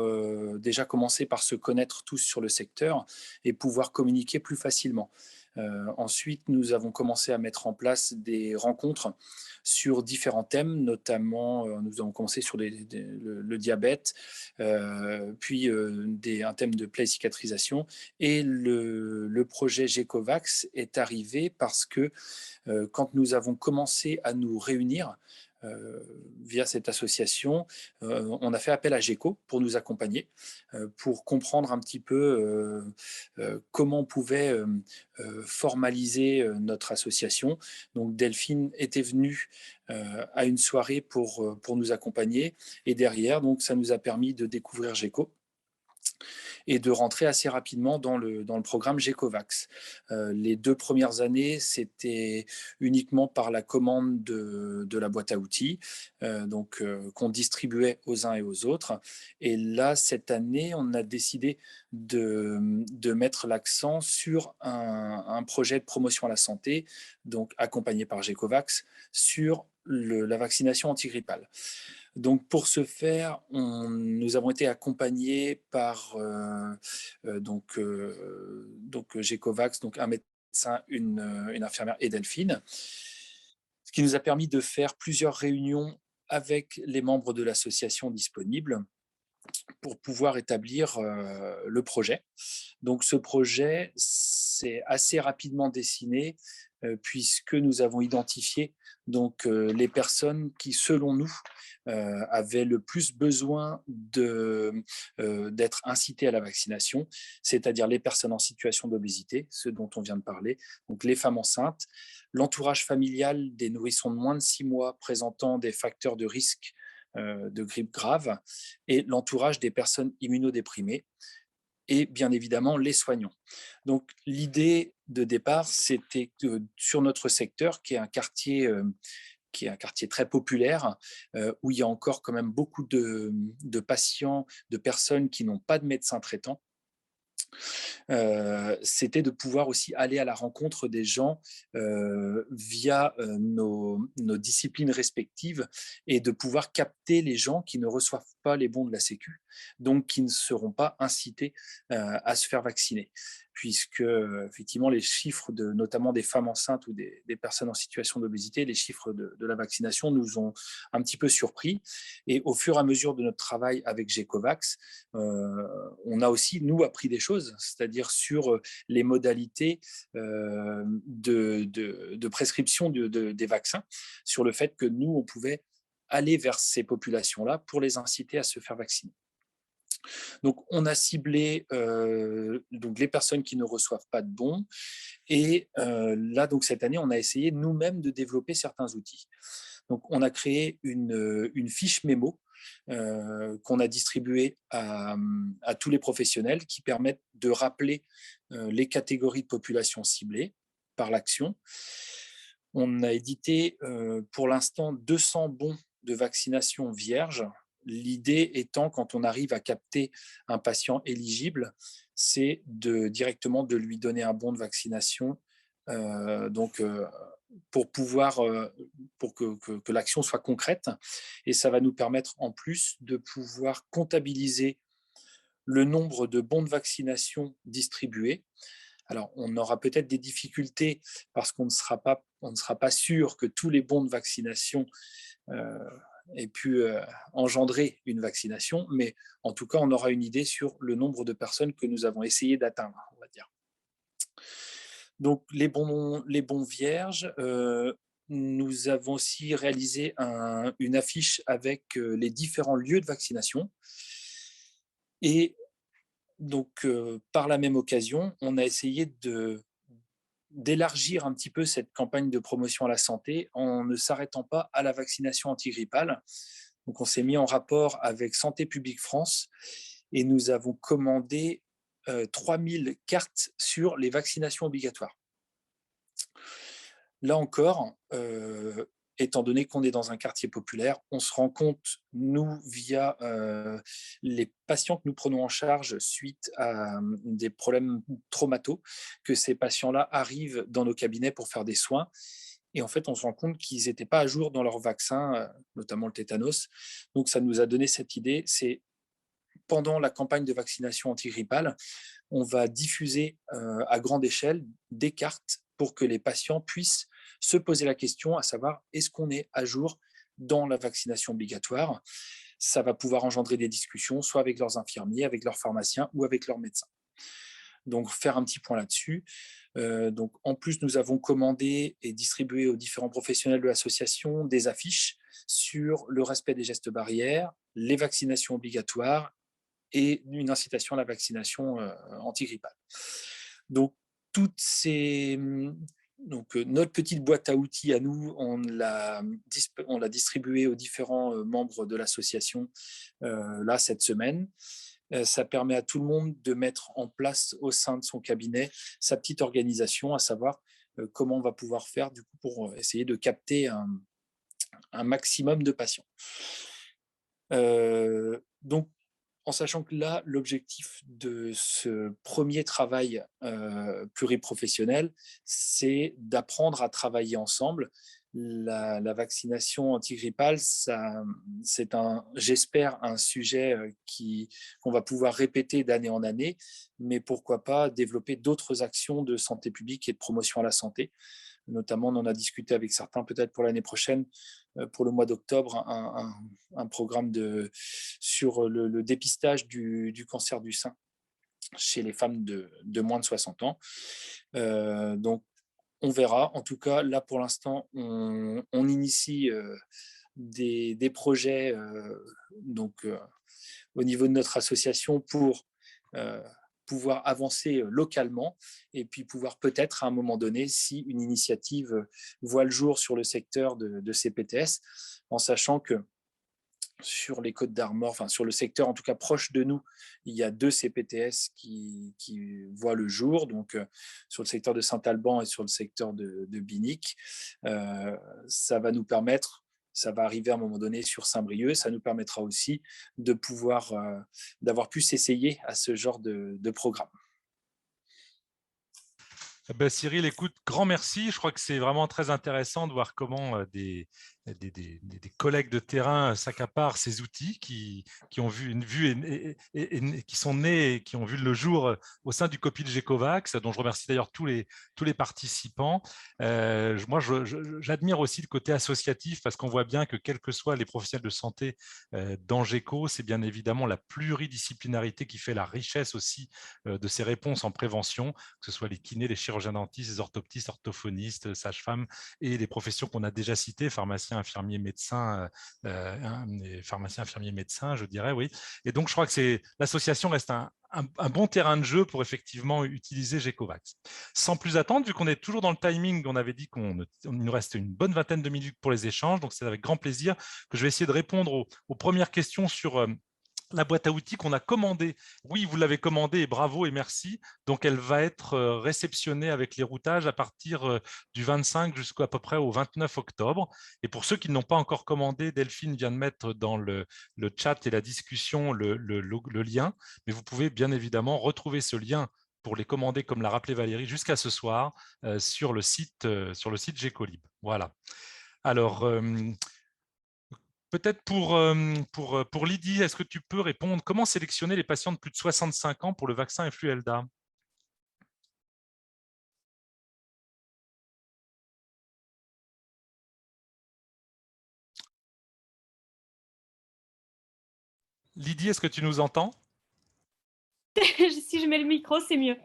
déjà commencer par se connaître tous sur le secteur et pouvoir communiquer plus facilement. Ensuite, nous avons commencé à mettre en place des rencontres sur différents thèmes, notamment nous avons commencé sur le diabète, puis un thème de plaie et cicatrisation. Et le projet GECOVAX est arrivé parce que quand nous avons commencé à nous réunir, via cette association, on a fait appel à GECO pour nous accompagner, pour comprendre un petit peu comment on pouvait formaliser notre association. Donc Delphine était venue à une soirée pour nous accompagner, et derrière, donc, ça nous a permis de découvrir GECO et de rentrer assez rapidement dans le programme GECOVAX. Les 2 premières années, c'était uniquement par la commande de la boîte à outils, qu'on distribuait aux uns et aux autres. Et là, cette année, on a décidé de mettre l'accent sur un projet de promotion à la santé, donc accompagné par GECOVAX, sur la vaccination antigrippale. Donc, pour ce faire, nous avons été accompagnés par GECOVAX, donc un médecin, une infirmière et Delphine, ce qui nous a permis de faire plusieurs réunions avec les membres de l'association disponibles pour pouvoir établir le projet. Donc, ce projet s'est assez rapidement dessiné puisque nous avons identifié les personnes qui, selon nous, avaient le plus besoin d'être incitées à la vaccination, c'est-à-dire les personnes en situation d'obésité, ce dont on vient de parler, donc les femmes enceintes, l'entourage familial des nourrissons de moins de 6 mois présentant des facteurs de risque de grippe grave, et l'entourage des personnes immunodéprimées, et bien évidemment les soignants. Donc l'idée de départ, c'était que sur notre secteur, qui est un quartier très populaire, où il y a encore quand même beaucoup de patients, de personnes qui n'ont pas de médecin traitant, c'était de pouvoir aussi aller à la rencontre des gens via nos disciplines respectives, et de pouvoir capter les gens qui ne reçoivent pas les bons de la Sécu, donc qui ne seront pas incités à se faire vacciner. Puisque effectivement les chiffres notamment des femmes enceintes ou des personnes en situation d'obésité, les chiffres de la vaccination nous ont un petit peu surpris. Et au fur et à mesure de notre travail avec GECOVAX, on a aussi, nous, appris des choses, c'est-à-dire sur les modalités de prescription des vaccins, sur le fait que nous, on pouvait aller vers ces populations-là pour les inciter à se faire vacciner. Donc, on a ciblé les personnes qui ne reçoivent pas de bons. Et là, donc, cette année, on a essayé nous-mêmes de développer certains outils. Donc, on a créé une fiche mémo qu'on a distribuée à tous les professionnels, qui permettent de rappeler les catégories de population ciblées par l'action. On a édité pour l'instant 200 bons de vaccination vierges. L'idée étant, quand on arrive à capter un patient éligible, c'est directement de lui donner un bon de vaccination, pour que l'action soit concrète. Et ça va nous permettre en plus de pouvoir comptabiliser le nombre de bons de vaccination distribués. Alors, on aura peut-être des difficultés parce qu'on ne sera pas sûr que tous les bons de vaccination aient pu engendrer une vaccination, mais en tout cas, on aura une idée sur le nombre de personnes que nous avons essayé d'atteindre, on va dire. Donc, les bons vierges, nous avons aussi réalisé une affiche avec les différents lieux de vaccination. Et donc, par la même occasion, on a essayé d'élargir un petit peu cette campagne de promotion à la santé en ne s'arrêtant pas à la vaccination antigrippale. Donc, on s'est mis en rapport avec Santé publique France et nous avons commandé 3000 cartes sur les vaccinations obligatoires. Là encore, étant donné qu'on est dans un quartier populaire, on se rend compte, nous, via les patients que nous prenons en charge suite à des problèmes traumataux, que ces patients-là arrivent dans nos cabinets pour faire des soins. Et en fait, on se rend compte qu'ils n'étaient pas à jour dans leur vaccin, notamment le tétanos. Donc, ça nous a donné cette idée. C'est pendant la campagne de vaccination antigrippale, on va diffuser à grande échelle des cartes pour que les patients puissent se poser la question, à savoir, est-ce qu'on est à jour dans la vaccination obligatoire? Ça va pouvoir engendrer des discussions, soit avec leurs infirmiers, avec leurs pharmaciens ou avec leurs médecins. Donc, faire un petit point là-dessus. Donc, en plus, nous avons commandé et distribué aux différents professionnels de l'association des affiches sur le respect des gestes barrières, les vaccinations obligatoires et une incitation à la vaccination antigrippale. Donc, toutes ces, donc, notre petite boîte à outils à nous, on l'a distribuée aux différents membres de l'association là cette semaine. Ça permet à tout le monde de mettre en place au sein de son cabinet sa petite organisation, à savoir comment on va pouvoir faire du coup pour essayer de capter un maximum de patients. Donc, en sachant que là, l'objectif de ce premier travail pluriprofessionnel, c'est d'apprendre à travailler ensemble. La vaccination antigrippale, c'est j'espère, un sujet qu'on va pouvoir répéter d'année en année, mais pourquoi pas développer d'autres actions de santé publique et de promotion à la santé. Notamment, on en a discuté avec certains, peut-être pour l'année prochaine, pour le mois d'octobre, un programme sur le dépistage du cancer du sein chez les femmes de moins de 60 ans. Donc, on verra. En tout cas, là, pour l'instant, on initie des projets au niveau de notre association pour pouvoir avancer localement et puis pouvoir peut-être à un moment donné, si une initiative voit le jour sur le secteur de CPTS, en sachant que sur les Côtes d'Armor, enfin sur le secteur en tout cas proche de nous, il y a 2 CPTS qui voient le jour, donc sur le secteur de Saint-Alban et sur le secteur de Binic. Ça va nous permettre, ça va arriver à un moment donné sur Saint-Brieuc, ça nous permettra aussi de pouvoir, d'avoir pu s'essayer à ce genre de programme. Cyril, écoute, grand merci. Je crois que c'est vraiment très intéressant de voir comment des collègues de terrain s'accaparent ces outils qui ont vu une vue et qui sont nés et qui ont vu le jour au sein du COPIL GECOVAX, dont je remercie d'ailleurs tous les participants. Moi, j'admire aussi le côté associatif parce qu'on voit bien que quels que soient les professionnels de santé dans GECO, c'est bien évidemment la pluridisciplinarité qui fait la richesse aussi de ces réponses en prévention, que ce soit les kinés, les chirurgiens-dentistes, les orthoptistes, orthophonistes, sages-femmes et les professions qu'on a déjà citées, pharmaciens, infirmiers, médecins, je dirais, oui. Et donc, je crois que l'association reste un bon terrain de jeu pour effectivement utiliser GECOVAX. Sans plus attendre, vu qu'on est toujours dans le timing, on avait dit qu'il nous reste une bonne vingtaine de minutes pour les échanges, donc c'est avec grand plaisir que je vais essayer de répondre aux premières questions sur la boîte à outils qu'on a commandée. Oui, vous l'avez commandée et bravo et merci. Donc, elle va être réceptionnée avec les routages à partir du 25 jusqu'à peu près au 29 octobre. Et pour ceux qui n'ont pas encore commandé, Delphine vient de mettre dans le chat et la discussion le lien. Mais vous pouvez bien évidemment retrouver ce lien pour les commander, comme l'a rappelé Valérie, jusqu'à ce soir sur le site Gécolib. Voilà. Alors, peut-être pour Lydie, est-ce que tu peux répondre comment sélectionner les patients de plus de 65 ans pour le vaccin Influelda? Lydie, est-ce que tu nous entends? Si je mets le micro, c'est mieux.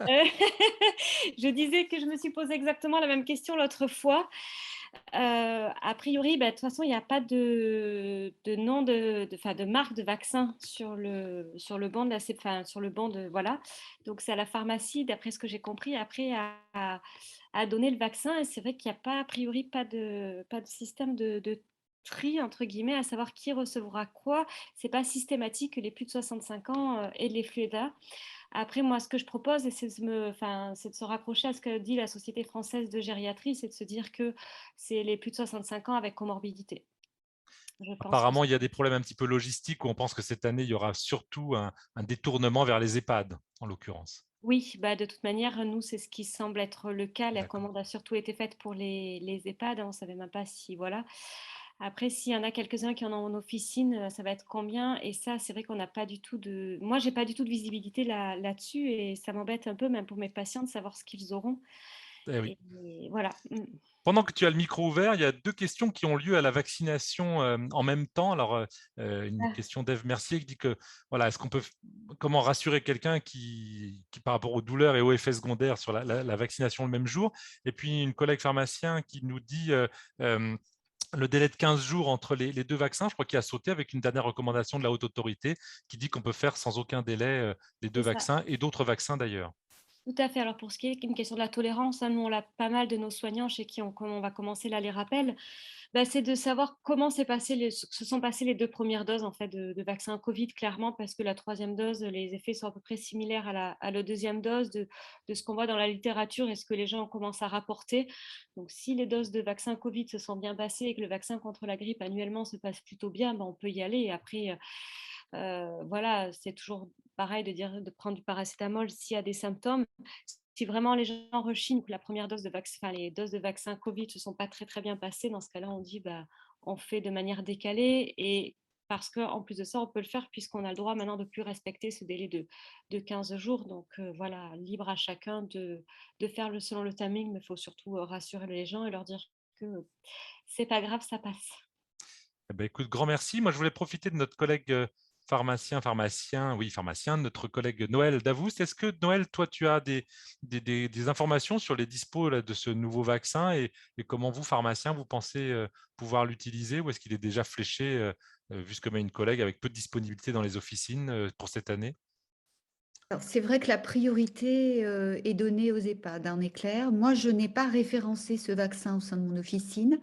Je disais que je me suis posé exactement la même question l'autre fois. A priori, de toute façon, il n'y a pas de nom de marque de vaccin sur le banc sur le banc de voilà. Donc c'est à la pharmacie, d'après ce que j'ai compris, après à donner le vaccin. Et c'est vrai qu'il n'y a pas a priori pas de système de tri entre guillemets, à savoir qui recevra quoi. C'est pas systématique que les plus de 65 ans aient les Flueda. Après, moi, ce que je propose, c'est de se raccrocher à ce que dit la Société française de gériatrie, c'est de se dire que c'est les plus de 65 ans avec comorbidité. Je pense que Apparemment, il y a des problèmes un petit peu logistiques où on pense que cette année, il y aura surtout un détournement vers les EHPAD, en l'occurrence. oui, de toute manière, nous, c'est ce qui semble être le cas. La commande a surtout été faite pour les EHPAD. On ne savait même pas si, voilà. Après, s'il y en a quelques-uns qui en ont en officine, ça va être combien? Et ça, c'est vrai qu'on n'a pas du tout de... Moi, j'ai pas du tout de visibilité là-dessus et ça m'embête un peu, même pour mes patients, de savoir ce qu'ils auront. Eh oui. Et voilà. Pendant que tu as le micro ouvert, il y a 2 questions qui ont lieu à la vaccination, en même temps. Alors, une Ah, question d'Ève Mercier qui dit que, voilà, comment rassurer quelqu'un par rapport aux douleurs et aux effets secondaires sur la vaccination le même jour? Et puis une collègue pharmacien qui nous dit, hem, le délai de 15 jours entre les 2 vaccins, je crois qu'il a sauté avec une dernière recommandation de la haute autorité qui dit qu'on peut faire sans aucun délai, les 2 c'est ça. vaccins et d'autres vaccins d'ailleurs. Tout à fait. Alors pour ce qui est une question de la tolérance, hein, nous on l'a pas mal de nos soignants chez qui on va commencer là les rappels, bah, c'est de savoir comment se sont passées les 2 premières doses en fait de vaccin Covid clairement parce que la troisième dose, les effets sont à peu près similaires à la deuxième dose de ce qu'on voit dans la littérature et ce que les gens commencent à rapporter. Donc si les doses de vaccin Covid se sont bien passées et que le vaccin contre la grippe annuellement se passe plutôt bien, bah, on peut y aller et après, voilà, c'est toujours pareil de prendre du paracétamol s'il y a des symptômes. Si vraiment les gens rechignent, que la première dose de vaccin, enfin, les doses de vaccin Covid ne se sont pas très très bien passées, dans ce cas-là, on dit bah, on fait de manière décalée et parce qu'en plus de ça, on peut le faire puisqu'on a le droit maintenant de plus respecter ce délai de 15 jours. Donc voilà, libre à chacun de faire selon le timing, mais il faut surtout rassurer les gens et leur dire que c'est pas grave, ça passe. Eh ben, écoute, grand merci. Moi, je voulais profiter de notre collègue pharmacien, notre collègue Noël Davoust. Est-ce que Noël, toi, tu as des informations sur les dispos là, de ce nouveau vaccin et comment vous, pharmaciens, vous pensez pouvoir l'utiliser ou est-ce qu'il est déjà fléché, vu ce que met une collègue avec peu de disponibilité dans les officines pour cette année? Alors, c'est vrai que la priorité est donnée aux EHPAD, on est clair. Moi, je n'ai pas référencé ce vaccin au sein de mon officine.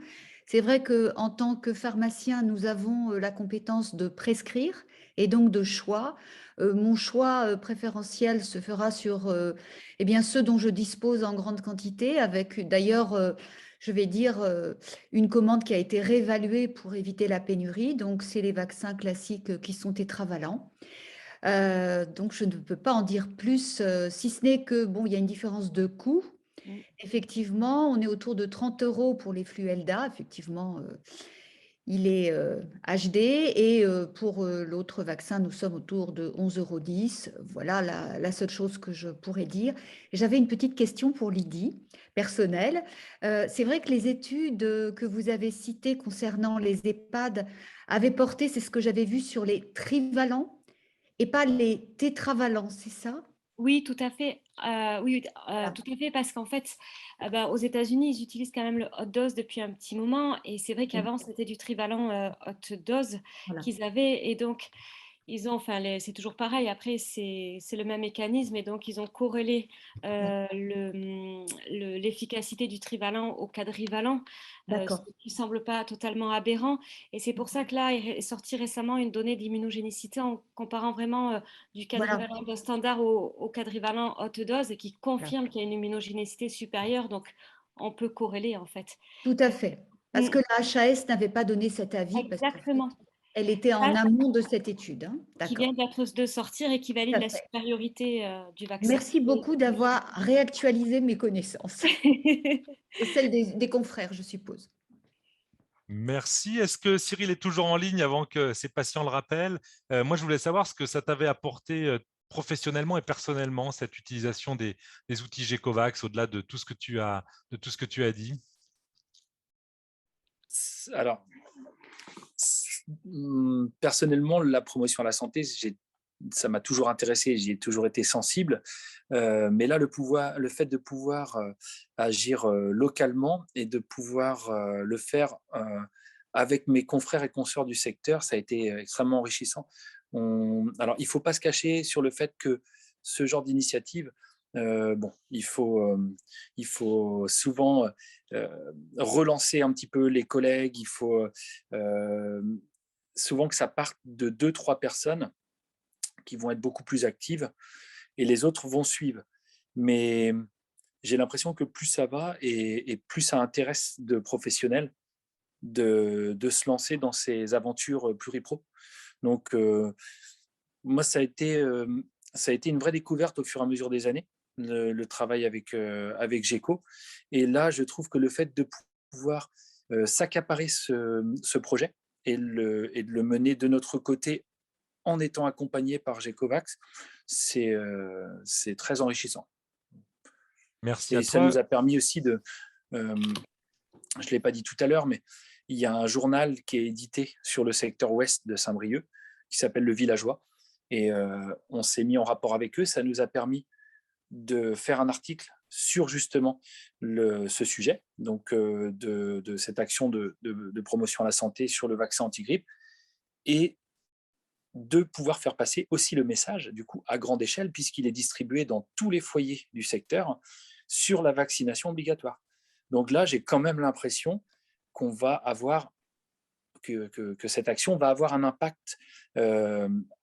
C'est vrai qu'en tant que pharmacien, nous avons la compétence de prescrire et donc de choix. Mon choix préférentiel se fera sur eh bien, ceux dont je dispose en grande quantité, avec d'ailleurs, je vais dire, une commande qui a été réévaluée pour éviter la pénurie. Donc, c'est les vaccins classiques qui sont tétravalents. Donc je ne peux pas en dire plus, si ce n'est que, bon, il y a une différence de coût. Mm. Effectivement, on est autour de 30 € pour les flux LDA. Effectivement, il est HD et pour l'autre vaccin, nous sommes autour de 11,10 €. Voilà la seule chose que je pourrais dire. J'avais une petite question pour Lydie, personnelle. C'est vrai que les études que vous avez citées concernant les EHPAD avaient porté, c'est ce que j'avais vu, sur les trivalents et pas les tétravalents, c'est ça? Oui, tout à fait. Oui, Ah, tout à fait, parce qu'en fait, bah, aux États-Unis, ils utilisent quand même le hot dose depuis un petit moment, et c'est vrai oui, qu'avant, c'était du trivalent hot dose voilà. qu'ils avaient, et donc ils ont, enfin, c'est toujours pareil. Après, c'est le même mécanisme, et donc ils ont corrélé l'efficacité du trivalent au quadrivalent, ce D'accord. qui semble pas totalement aberrant. Et c'est pour ça que là, il est sorti récemment une donnée d'immunogénicité en comparant vraiment du Voilà, quadrivalent de standard au quadrivalent haute dose et qui voilà. confirme qu'il y a une immunogénicité supérieure. Donc, on peut corréler en fait. Tout à fait. Parce Mm, que la HAS n'avait pas donné cet avis parce qu'en fait, exactement. elle était en Ça, amont de cette étude, hein. qui D'accord. vient de sortir et qui Tout valide à la fait. supériorité du vaccin. Merci beaucoup d'avoir réactualisé mes connaissances et celles des confrères, je suppose. Merci. Est-ce que Cyril est toujours en ligne avant que ses patients le rappellent? Moi, je voulais savoir ce que ça t'avait apporté professionnellement et personnellement, cette utilisation des outils G-Covax, au-delà de tout ce que tu as dit. Alors, personnellement, la promotion à la santé, ça m'a toujours intéressé, j'y ai toujours été sensible. Mais là, le fait de pouvoir agir localement et de pouvoir le faire avec mes confrères et consoeurs du secteur, ça a été extrêmement enrichissant. Alors, il ne faut pas se cacher sur le fait que ce genre d'initiative, bon, il faut souvent relancer un petit peu les collègues, il faut souvent que ça parte de 2-3 personnes qui vont être beaucoup plus actives et les autres vont suivre. Mais j'ai l'impression que plus ça va et plus ça intéresse de professionnels de se lancer dans ces aventures pluripro. Donc, moi, ça a été une vraie découverte au fur et à mesure des années, le travail avec GECO. Et là, je trouve que le fait de pouvoir s'accaparer ce projet et de le mener de notre côté en étant accompagné par GECOVAX, c'est très enrichissant. Merci à Et ça toi. nous a permis aussi de, euh, je ne l'ai pas dit tout à l'heure, mais il y a un journal qui est édité sur le secteur ouest de Saint-Brieuc, qui s'appelle Le Villageois. Et on s'est mis en rapport avec eux. Ça nous a permis de faire un article sur justement ce sujet, donc de cette action de promotion à la santé sur le vaccin anti-grippe, et de pouvoir faire passer aussi le message, du coup, à grande échelle, puisqu'il est distribué dans tous les foyers du secteur sur la vaccination obligatoire. Donc là, j'ai quand même l'impression qu'on va avoir, que cette action va avoir un impact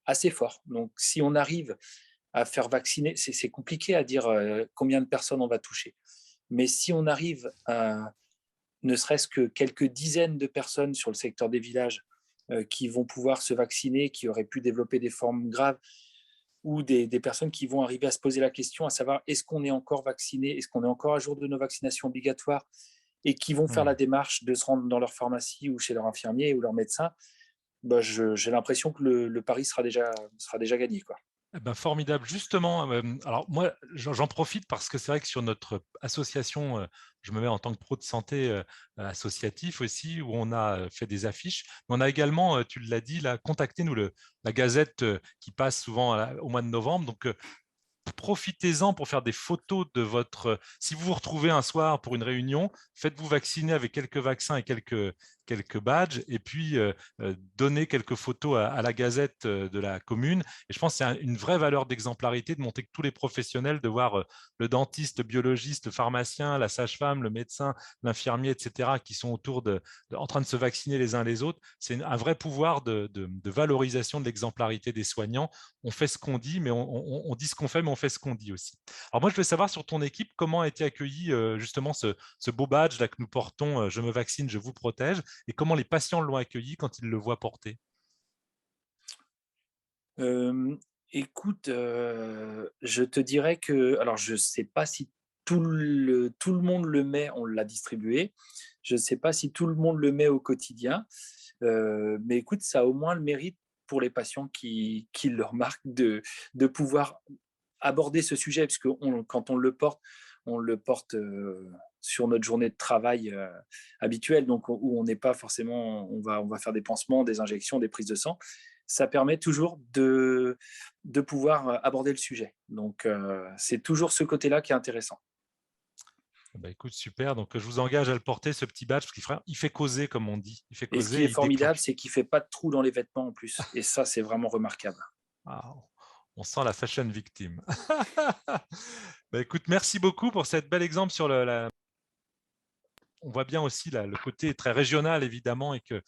assez fort. Donc si on arrive à faire vacciner, c'est compliqué à dire combien de personnes on va toucher, mais si on arrive à ne serait-ce que quelques dizaines de personnes sur le secteur des villages qui vont pouvoir se vacciner, qui auraient pu développer des formes graves, ou des personnes qui vont arriver à se poser la question, à savoir est-ce qu'on est encore vacciné, est-ce qu'on est encore à jour de nos vaccinations obligatoires, et qui vont faire la démarche de se rendre dans leur pharmacie ou chez leur infirmier ou leur médecin, bah, j'ai l'impression que le pari sera déjà gagné, quoi. Eh ben, formidable. Justement, alors moi, j'en profite parce que c'est vrai que sur notre association, je me mets en tant que pro de santé associatif aussi, où on a fait des affiches. Mais on a également, tu l'as dit, là, contacté nous la Gazette qui passe souvent au mois de novembre. Donc, profitez-en pour faire des photos de votre… Si vous vous retrouvez un soir pour une réunion, faites-vous vacciner avec quelques vaccins et quelques badges, et puis donnez quelques photos à la Gazette de la commune. Et je pense que c'est une vraie valeur d'exemplarité de montrer que tous les professionnels, de voir le dentiste, le biologiste, le pharmacien, la sage-femme, le médecin, l'infirmier, etc., qui sont en train de se vacciner les uns les autres. C'est un vrai pouvoir de valorisation de l'exemplarité des soignants. On fait ce qu'on dit, mais on dit ce qu'on fait, mais on fait ce qu'on dit aussi. Alors moi, je veux savoir sur ton équipe, comment a été accueilli justement ce beau badge là que nous portons, je me vaccine, je vous protège, et comment les patients l'ont accueilli quand ils le voient porter. Écoute, je te dirais que, alors je ne sais pas si tout le monde le met, on l'a distribué. Je ne sais pas si tout le monde le met au quotidien, mais écoute, ça a au moins le mérite pour les patients qui le remarquent de pouvoir aborder ce sujet, parce que quand on le porte sur notre journée de travail habituelle, donc où on n'est pas forcément, on va faire des pansements, des injections, des prises de sang. Ça permet toujours de pouvoir aborder le sujet. Donc, c'est toujours ce côté-là qui est intéressant. Bah, écoute, super. Donc, je vous engage à le porter, ce petit badge, parce qu'il fait causer, comme on dit. Il fait Et ce causer qui et est il formidable, déclenche. c'est qu'il ne fait pas de trous dans les vêtements en plus. Et ça, c'est vraiment remarquable. Ah, on sent la fashion victime. Bah, écoute, merci beaucoup pour cet bel exemple sur on voit bien aussi le côté très régional, évidemment, et que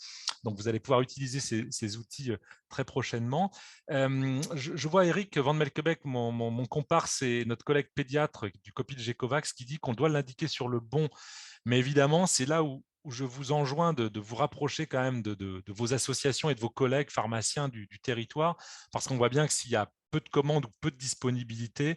donc vous allez pouvoir utiliser ces outils très prochainement. Je vois Eric Van Melkebeek, mon comparse et notre collègue pédiatre du COPIL Gecovax, qui dit qu'on doit l'indiquer sur le bon. Mais évidemment, c'est là où je vous enjoins de vous rapprocher quand même de vos associations et de vos collègues pharmaciens du territoire, parce qu'on voit bien que s'il y a peu de commandes ou peu de disponibilité,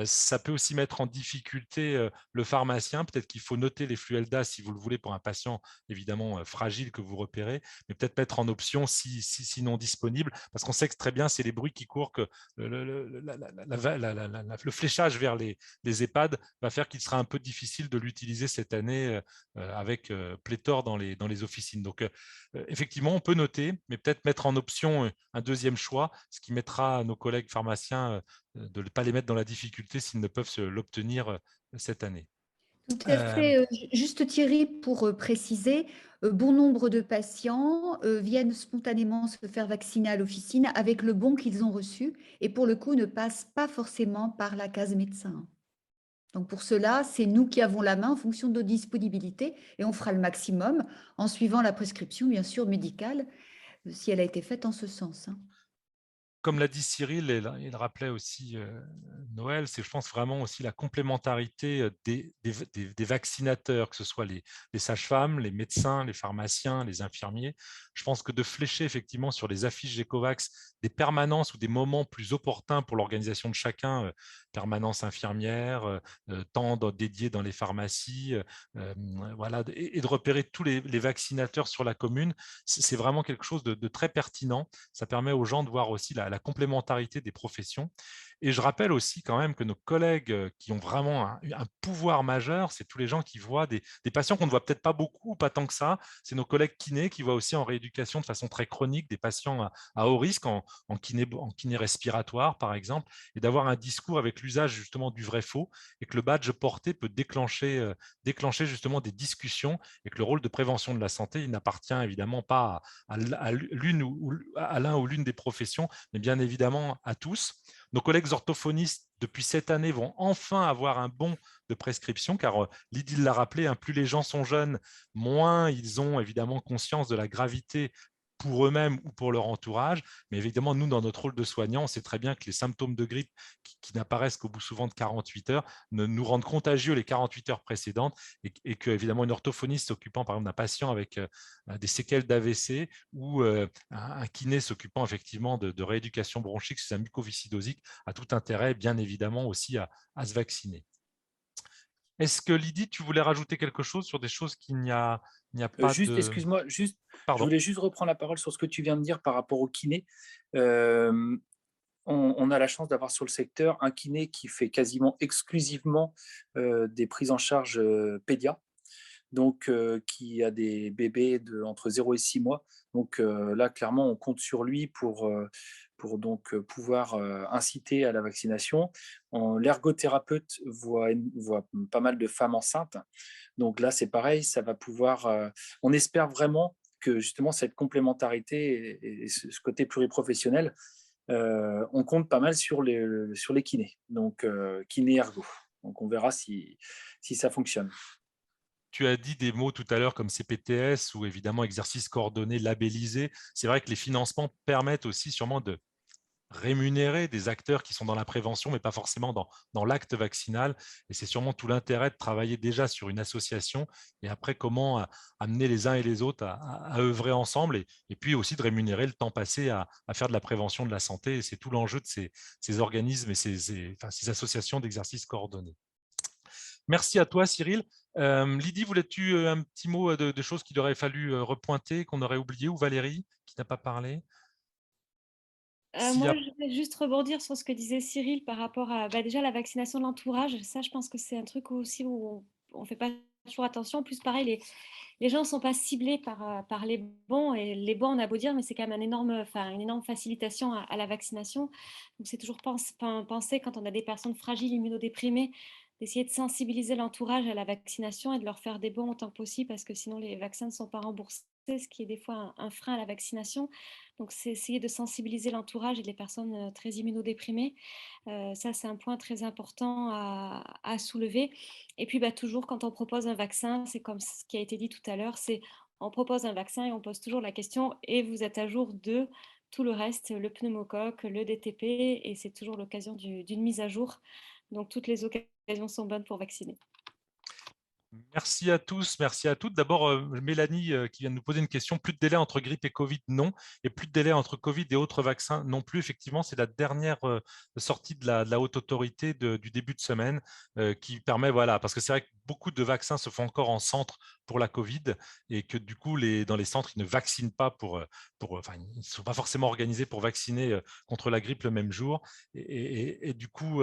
ça peut aussi mettre en difficulté le pharmacien. Peut-être qu'il faut noter les flux LDA si vous le voulez pour un patient évidemment fragile que vous repérez, mais peut-être mettre en option si non disponible, parce qu'on sait que très bien, c'est les bruits qui courent que le fléchage vers les EHPAD va faire qu'il sera un peu difficile de l'utiliser cette année avec pléthore dans les officines. Donc, effectivement, on peut noter, mais peut-être mettre en option un deuxième choix, ce qui mettra nos collègues pharmaciens de ne pas les mettre dans la difficulté s'ils ne peuvent l'obtenir cette année. Tout à fait. Juste Thierry, pour préciser, bon nombre de patients viennent spontanément se faire vacciner à l'officine avec le bon qu'ils ont reçu et pour le coup ne passent pas forcément par la case médecin. Donc pour cela, c'est nous qui avons la main en fonction de nos disponibilités et on fera le maximum en suivant la prescription, bien sûr, médicale, si elle a été faite en ce sens. Comme l'a dit Cyril, et il rappelait aussi Noël, c'est je pense vraiment aussi la complémentarité des vaccinateurs, que ce soit les sages-femmes, les médecins, les pharmaciens, les infirmiers. Je pense que de flécher effectivement sur les affiches Gecovax des permanences ou des moments plus opportuns pour l'organisation de chacun, permanence infirmière, temps dédié dans les pharmacies, voilà, et de repérer tous les vaccinateurs sur la commune, c'est vraiment quelque chose de très pertinent. Ça permet aux gens de voir aussi la la complémentarité des professions. Et je rappelle aussi quand même que nos collègues qui ont vraiment un pouvoir majeur, c'est tous les gens qui voient des patients qu'on ne voit peut-être pas beaucoup ou pas tant que ça. C'est nos collègues kinés qui voient aussi en rééducation de façon très chronique des patients à haut risque en kiné respiratoire, par exemple, et d'avoir un discours avec l'usage justement du vrai-faux et que le badge porté peut déclencher justement des discussions et que le rôle de prévention de la santé, il n'appartient évidemment pas à l'un ou l'une des professions, mais bien évidemment à tous. Nos collègues orthophonistes, depuis cette année, vont enfin avoir un bon de prescription, car Lydie l'a rappelé, plus les gens sont jeunes, moins ils ont évidemment conscience de la gravité pour eux-mêmes ou pour leur entourage. Mais évidemment, nous, dans notre rôle de soignant, on sait très bien que les symptômes de grippe qui n'apparaissent qu'au bout souvent de 48 heures nous rendent contagieux les 48 heures précédentes et que, évidemment, une orthophoniste s'occupant, par exemple, d'un patient avec des séquelles d'AVC ou un kiné s'occupant effectivement de rééducation bronchique sous un mucoviscidosique a tout intérêt, bien évidemment, aussi à se vacciner. Est-ce que Lydie, tu voulais rajouter quelque chose sur des choses qu'il n'y a pas Juste, de… excuse-moi, je Pardon. voulais juste reprendre la parole sur ce que tu viens de dire par rapport au kiné. On a la chance d'avoir sur le secteur un kiné qui fait quasiment exclusivement des prises en charge pédia, donc qui a des bébés entre 0 et 6 mois. Donc là, clairement, on compte sur lui pour donc pouvoir inciter à la vaccination. L'ergothérapeute voit pas mal de femmes enceintes. Donc là, c'est pareil, ça va pouvoir… on espère vraiment que justement cette complémentarité et ce côté pluriprofessionnel, on compte pas mal sur les kinés, donc kiné-ergo. Donc on verra si ça fonctionne. Tu as dit des mots tout à l'heure comme CPTS ou évidemment exercices coordonnés labellisés. C'est vrai que les financements permettent aussi sûrement de rémunérer des acteurs qui sont dans la prévention, mais pas forcément dans l'acte vaccinal. Et c'est sûrement tout l'intérêt de travailler déjà sur une association et après comment amener les uns et les autres à œuvrer ensemble et puis aussi de rémunérer le temps passé à faire de la prévention de la santé. Et c'est tout l'enjeu de ces organismes et ces associations d'exercices coordonnés. Merci à toi, Cyril. Lydie, voulais-tu un petit mot de choses qu'il aurait fallu repointer, qu'on aurait oublié, ou Valérie, qui n'a pas parlé? Moi, je voulais juste rebondir sur ce que disait Cyril par rapport à déjà la vaccination de l'entourage. Ça, je pense que c'est un truc aussi où on ne fait pas toujours attention. En plus, pareil, les gens ne sont pas ciblés par les bons. Et les bons, on a beau dire, mais c'est quand même une énorme facilitation à la vaccination. Donc, c'est toujours penser, quand on a des personnes fragiles, immunodéprimées, d'essayer de sensibiliser l'entourage à la vaccination et de leur faire des bons autant que possible, parce que sinon, les vaccins ne sont pas remboursés, ce qui est des fois un frein à la vaccination. Donc, c'est essayer de sensibiliser l'entourage et les personnes très immunodéprimées. Ça, c'est un point très important à soulever. Et puis, toujours quand on propose un vaccin, c'est comme ce qui a été dit tout à l'heure, c'est on propose un vaccin et on pose toujours la question et vous êtes à jour de tout le reste, le pneumocoque, le DTP, et c'est toujours l'occasion d'une mise à jour. Donc, toutes les occasions sont bonnes pour vacciner. Merci à tous, merci à toutes. D'abord, Mélanie qui vient de nous poser une question. Plus de délai entre grippe et Covid, non. Et plus de délai entre Covid et autres vaccins, non plus. Effectivement, c'est la dernière sortie de la haute autorité du début de semaine qui permet, voilà, parce que c'est vrai que beaucoup de vaccins se font encore en centre pour la Covid et que du coup, dans les centres, ils ne vaccinent pas enfin, ils ne sont pas forcément organisés pour vacciner contre la grippe le même jour. Et du coup,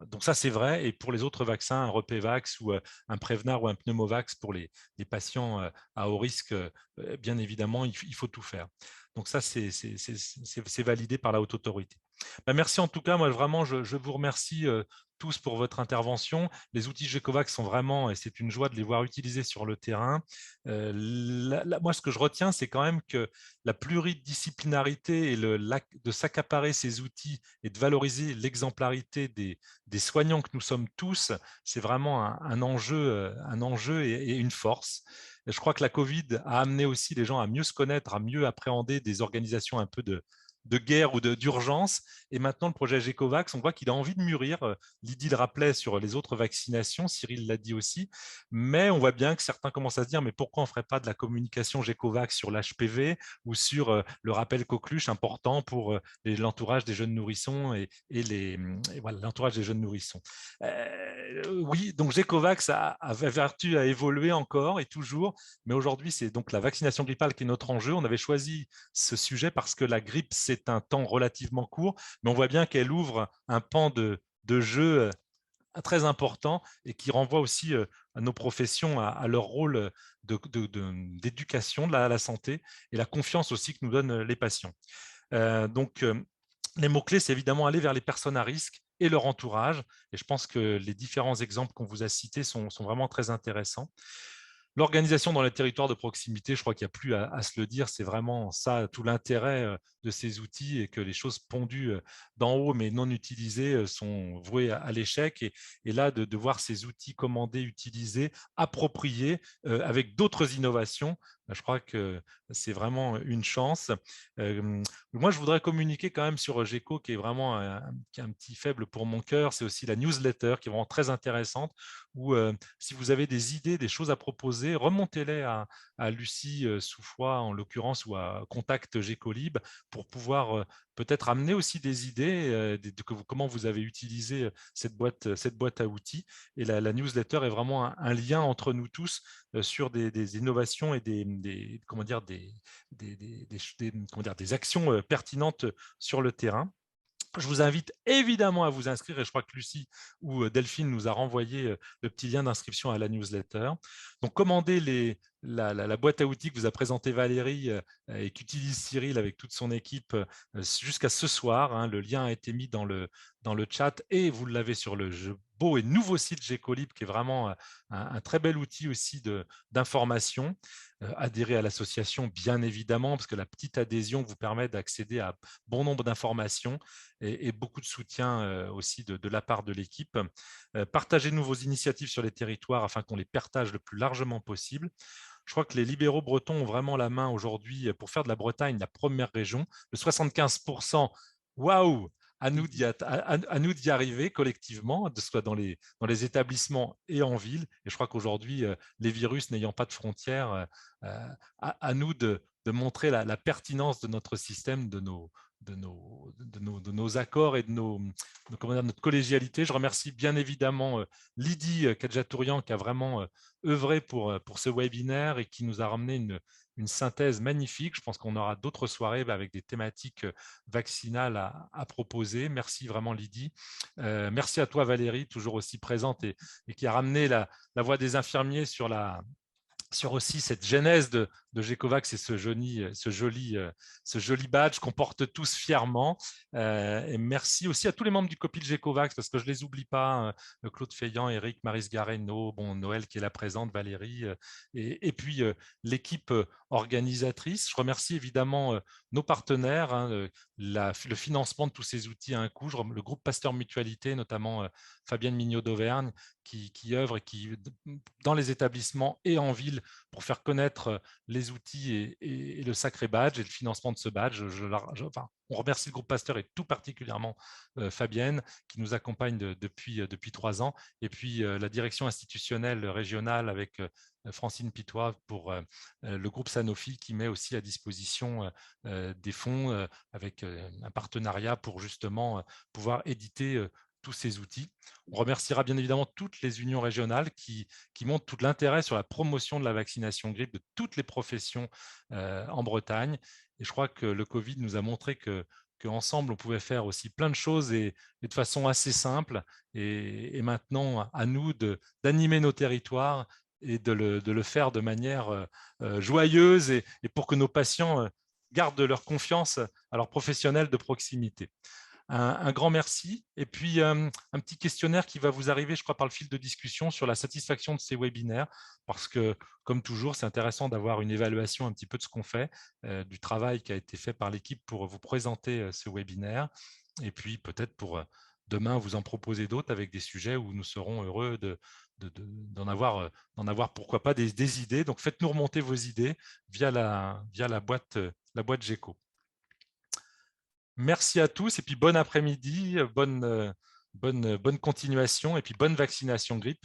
donc ça, c'est vrai. Et pour les autres vaccins, un Repevax ou un Prevnar ou un Pneumovax pour les patients à haut risque, bien évidemment, il faut tout faire. Donc ça, c'est validé par la haute autorité. Merci en tout cas, moi vraiment, je vous remercie tous pour votre intervention. Les outils GECOVAX sont vraiment, et c'est une joie de les voir utilisés sur le terrain. Moi, ce que je retiens, c'est quand même que la pluridisciplinarité et de s'accaparer ces outils et de valoriser l'exemplarité des soignants que nous sommes tous, c'est vraiment un enjeu et une force. Je crois que la Covid a amené aussi les gens à mieux se connaître, à mieux appréhender des organisations un peu de guerre ou d'urgence. Et maintenant, le projet GECOVAX, on voit qu'il a envie de mûrir. Lydie le rappelait sur les autres vaccinations, Cyril l'a dit aussi. Mais on voit bien que certains commencent à se dire, mais pourquoi on ne ferait pas de la communication GECOVAX sur l'HPV ou sur le rappel coqueluche important pour l'entourage des jeunes nourrissons et voilà, l'entourage des jeunes nourrissons. Oui, donc GECOVAX a vertu à évoluer encore et toujours, mais aujourd'hui, c'est donc la vaccination grippale qui est notre enjeu. On avait choisi ce sujet parce que la grippe, c'est c'est un temps relativement court, mais on voit bien qu'elle ouvre un pan de jeu très important et qui renvoie aussi à nos professions, à leur rôle d'éducation de la santé et la confiance aussi que nous donnent les patients. Donc, les mots-clés, c'est évidemment aller vers les personnes à risque et leur entourage. Et je pense que les différents exemples qu'on vous a cités sont vraiment très intéressants. L'organisation dans les territoires de proximité, je crois qu'il n'y a plus à se le dire, c'est vraiment ça tout l'intérêt de ces outils et que les choses pondues d'en haut mais non utilisées sont vouées à l'échec. Et là, de voir ces outils commandés, utilisés, appropriés avec d'autres innovations, je crois que c'est vraiment une chance. Moi, je voudrais communiquer quand même sur GECO, qui est vraiment un petit faible pour mon cœur. C'est aussi la newsletter qui est vraiment très intéressante, où si vous avez des idées, des choses à proposer, remontez-les à Lucie Soufoy, en l'occurrence, ou à Contact GECOLIB, pour pouvoir peut-être amener aussi des idées comment vous avez utilisé cette boîte à outils. Et la newsletter est vraiment un lien entre nous tous sur des innovations et des actions pertinentes sur le terrain. Je vous invite évidemment à vous inscrire et je crois que Lucie ou Delphine nous a renvoyé le petit lien d'inscription à la newsletter. Donc, commandez la boîte à outils que vous a présentée Valérie et qu'utilise Cyril avec toute son équipe jusqu'à ce soir. Hein. Le lien a été mis dans le chat et vous l'avez sur le beau et nouveau site GECOLIB qui est vraiment un très bel outil aussi d'information. Adhérer à l'association, bien évidemment, parce que la petite adhésion vous permet d'accéder à bon nombre d'informations et beaucoup de soutien aussi de la part de l'équipe. Partagez-nous vos initiatives sur les territoires afin qu'on les partage le plus largement possible. Je crois que les libéraux bretons ont vraiment la main aujourd'hui pour faire de la Bretagne la première région. Le 75%, waouh! À nous d'y arriver collectivement, que ce soit dans les établissements et en ville. Et je crois qu'aujourd'hui, les virus n'ayant pas de frontières, à nous de montrer la pertinence de notre système, de nos accords et de notre collégialité. Je remercie bien évidemment Lydie Kadjatourian qui a vraiment œuvré pour ce webinaire et qui nous a ramené une synthèse magnifique. Je pense qu'on aura d'autres soirées avec des thématiques vaccinales à proposer. Merci vraiment Lydie. Merci à toi Valérie, toujours aussi présente et qui a ramené la voix des infirmiers sur aussi cette genèse de GECOVAX et ce joli badge qu'on porte tous fièrement. Et merci aussi à tous les membres du COPIL GECOVAX, parce que je ne les oublie pas, Claude Feillant, Eric, Maryse Gareno, Noël qui est là présente, Valérie, et puis l'équipe organisatrice. Je remercie évidemment nos partenaires, hein, le financement de tous ces outils à un coût. Le groupe Pasteur Mutualité, notamment Fabienne Mignot d'Auvergne, qui œuvre et qui, dans les établissements et en ville, pour faire connaître les outils et le sacré badge et le financement de ce badge. On remercie le groupe Pasteur et tout particulièrement Fabienne qui nous accompagne depuis 3 ans. Et puis la direction institutionnelle régionale avec Francine Pitois pour le groupe Sanofi qui met aussi à disposition des fonds avec un partenariat pour justement pouvoir éditer tous ces outils. On remerciera bien évidemment toutes les unions régionales qui montrent tout l'intérêt sur la promotion de la vaccination grippe de toutes les professions en Bretagne. Et je crois que le Covid nous a montré qu'ensemble, on pouvait faire aussi plein de choses et de façon assez simple. Et maintenant, à nous d'animer nos territoires et de le faire de manière joyeuse et pour que nos patients gardent leur confiance à leurs professionnels de proximité. Un grand merci. Et puis, un petit questionnaire qui va vous arriver, je crois, par le fil de discussion sur la satisfaction de ces webinaires, parce que, comme toujours, c'est intéressant d'avoir une évaluation un petit peu de ce qu'on fait, du travail qui a été fait par l'équipe pour vous présenter ce webinaire. Et puis, peut-être pour demain, vous en proposer d'autres avec des sujets où nous serons heureux d'en avoir, pourquoi pas, des idées. Donc, faites-nous remonter vos idées via la boîte GECO. Merci à tous et puis bon après-midi, bonne continuation et puis bonne vaccination grippe